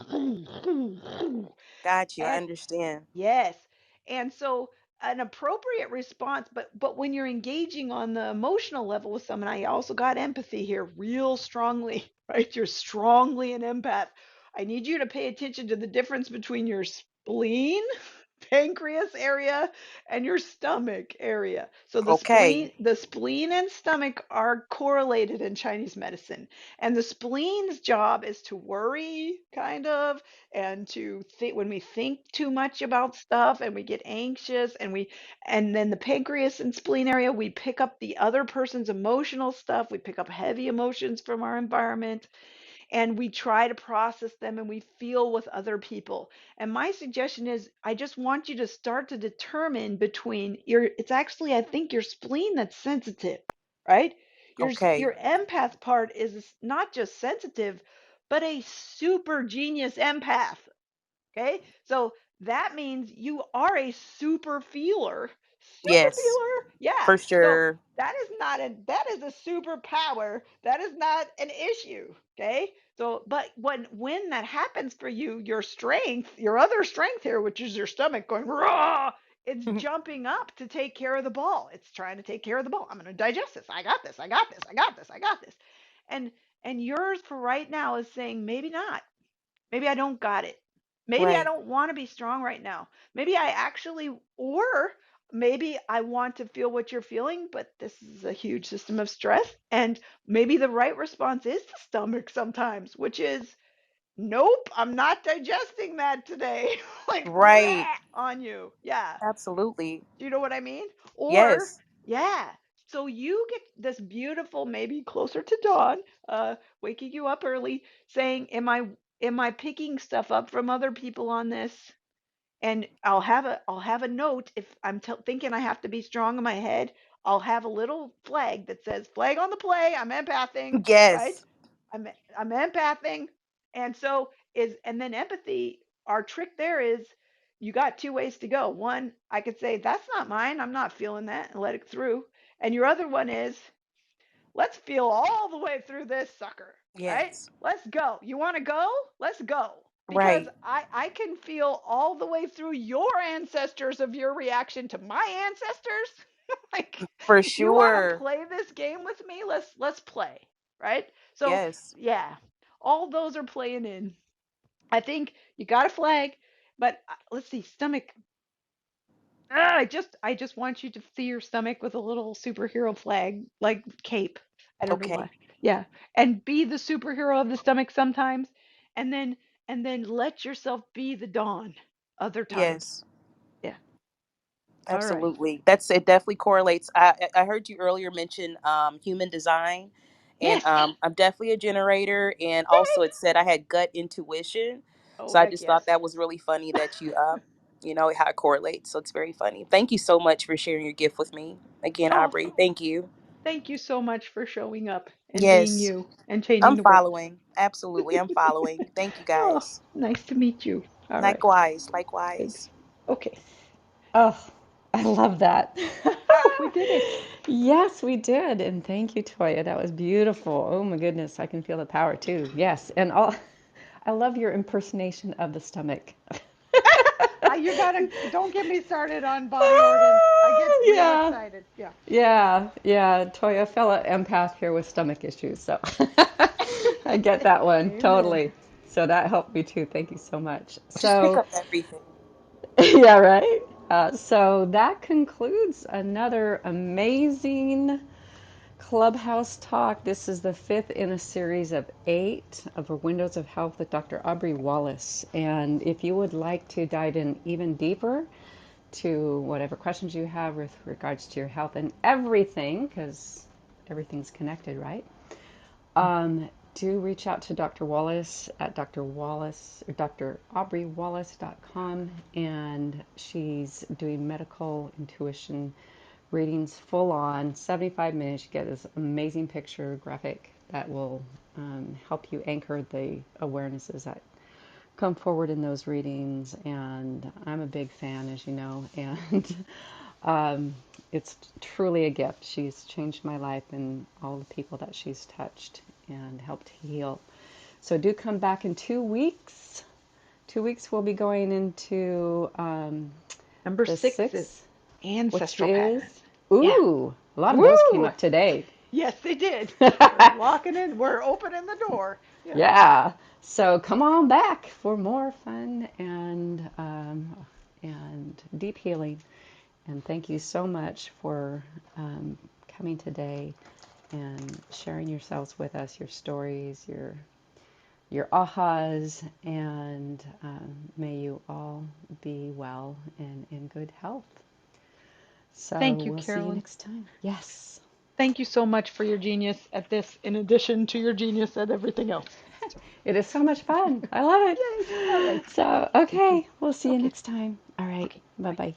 Got you. I And understand. yes. And so an appropriate response, but when you're engaging on the emotional level with someone, I also got empathy here real strongly, right? You're strongly an empath. I need you to pay attention to the difference between your spleen pancreas area and your stomach area. So Okay. the spleen and stomach are correlated in Chinese medicine. And the spleen's job is to worry, kind of, and to think when we think too much about stuff and we get anxious and then the pancreas and spleen area, we pick up the other person's emotional stuff. We pick up heavy emotions from our environment and we try to process them and we feel with other people. And my suggestion is I just want you to start to determine between it's actually I think your spleen that's sensitive, right? Okay. Your empath part is not just sensitive, but a super genius empath. Okay. So that means you are a super feeler. Super Yes, feeler. Yeah. for So sure. that is a superpower. That is not an issue. Okay. So, but when that happens for you, your strength, your other strength here, which is your stomach going raw, it's jumping up to take care of the ball. It's trying to take care of the ball. I'm going to digest this. I got this. I got this. I got this. I got this. And yours for right now is saying maybe not. Maybe I don't got it. Maybe I Right. don't want to be strong right now. Maybe I actually, or maybe I want to feel what you're feeling, but this is a huge system of stress. And maybe the right response is the stomach sometimes, which is, nope, I'm not digesting that today. Like, Right. on you. Yeah. Absolutely. Do you know what I mean? Or, Yes. yeah. So you get this beautiful, maybe closer to dawn, waking you up early, saying, am I picking stuff up from other people on this? And I'll have a note if I'm thinking I have to be strong in my head. I'll have a little flag that says flag on the play. I'm empathing, right? Yes. I'm I'm empathing, and so is and then empathy. Our trick there is you got two ways to go. One, I could say that's not mine. I'm not feeling that, and let it through. And your other one is let's feel all the way through this sucker, right? Yes. Let's go. You want to go? Let's go. Because Right. I can feel all the way through your ancestors of your reaction to my ancestors. Like, For you want to sure. play this game with me? Let's play, right? So Yes. yeah, all those are playing in. I think you got a flag, but let's see, stomach. I just want you to see your stomach with a little superhero flag, like cape. I don't know Okay. why. Yeah, and be the superhero of the stomach sometimes, and then let yourself be the dawn other times. Yes. Yeah. All right. Absolutely. That's it. Definitely correlates. I heard you earlier mention human design, and Yes. I'm definitely a generator. And also, it said I had gut intuition, Oh so I heck just yes. thought that was really funny that you know how it correlates. So it's very funny. Thank you so much for sharing your gift with me again, Oh, Aubrey. Thank you. thank you so much for showing up and being Yes, you and changing I'm the world. following. Absolutely, I'm following. Thank you, Oh, guys. nice to meet you. All right. Likewise. Thanks. Likewise. Okay. Oh, I love that. Oh, we did it. Yes, we did. And thank you, Toya. That was beautiful. Oh my goodness, I can feel the power too. Yes. And all I love your impersonation of the stomach. You gotta don't get me started on body organs. I get Ah, real yeah. excited. Yeah. Yeah, yeah. Toya, fellow empath here with stomach issues, so I get that one Amen. totally. So that helped me too. Thank you so much. Just pick So, up everything. yeah, right. So that concludes another amazing Clubhouse Talk. This is the fifth in a series of 8 of our Windows of Health with Dr. Aubrey Wallace. And if you would like to dive in even deeper to whatever questions you have with regards to your health and everything, because everything's connected, right? Do reach out to Dr. Wallace at Dr. Wallace or draubreywallace.com, and she's doing medical intuition readings full on 75 minutes. You get this amazing picture graphic that will help you anchor the awarenesses that come forward in those readings. And I'm a big fan, as you know, and um, it's truly a gift. She's changed my life and all the people that she's touched and helped heal. So do come back in 2 weeks. 2 weeks we'll be going into Number the 6 is sixth, which ancestral is, patterns. Yeah. ooh, a lot of those came Woo! up today. Yes, they did. We're locking in. We're opening the door. Yeah. Yeah. So come on back for more fun and deep healing. And thank you so much for coming today and sharing yourselves with us, your stories, your ahas, and may you all be well and in good health. So Thank you, we'll see you Carolyn. next time. Yes. Thank you so much for your genius at this, in addition to your genius at everything else. It is so much fun. I love Yay! it. All right. So, Thank you. okay, we'll see you Okay. next time. All right. Okay. Bye Bye. bye.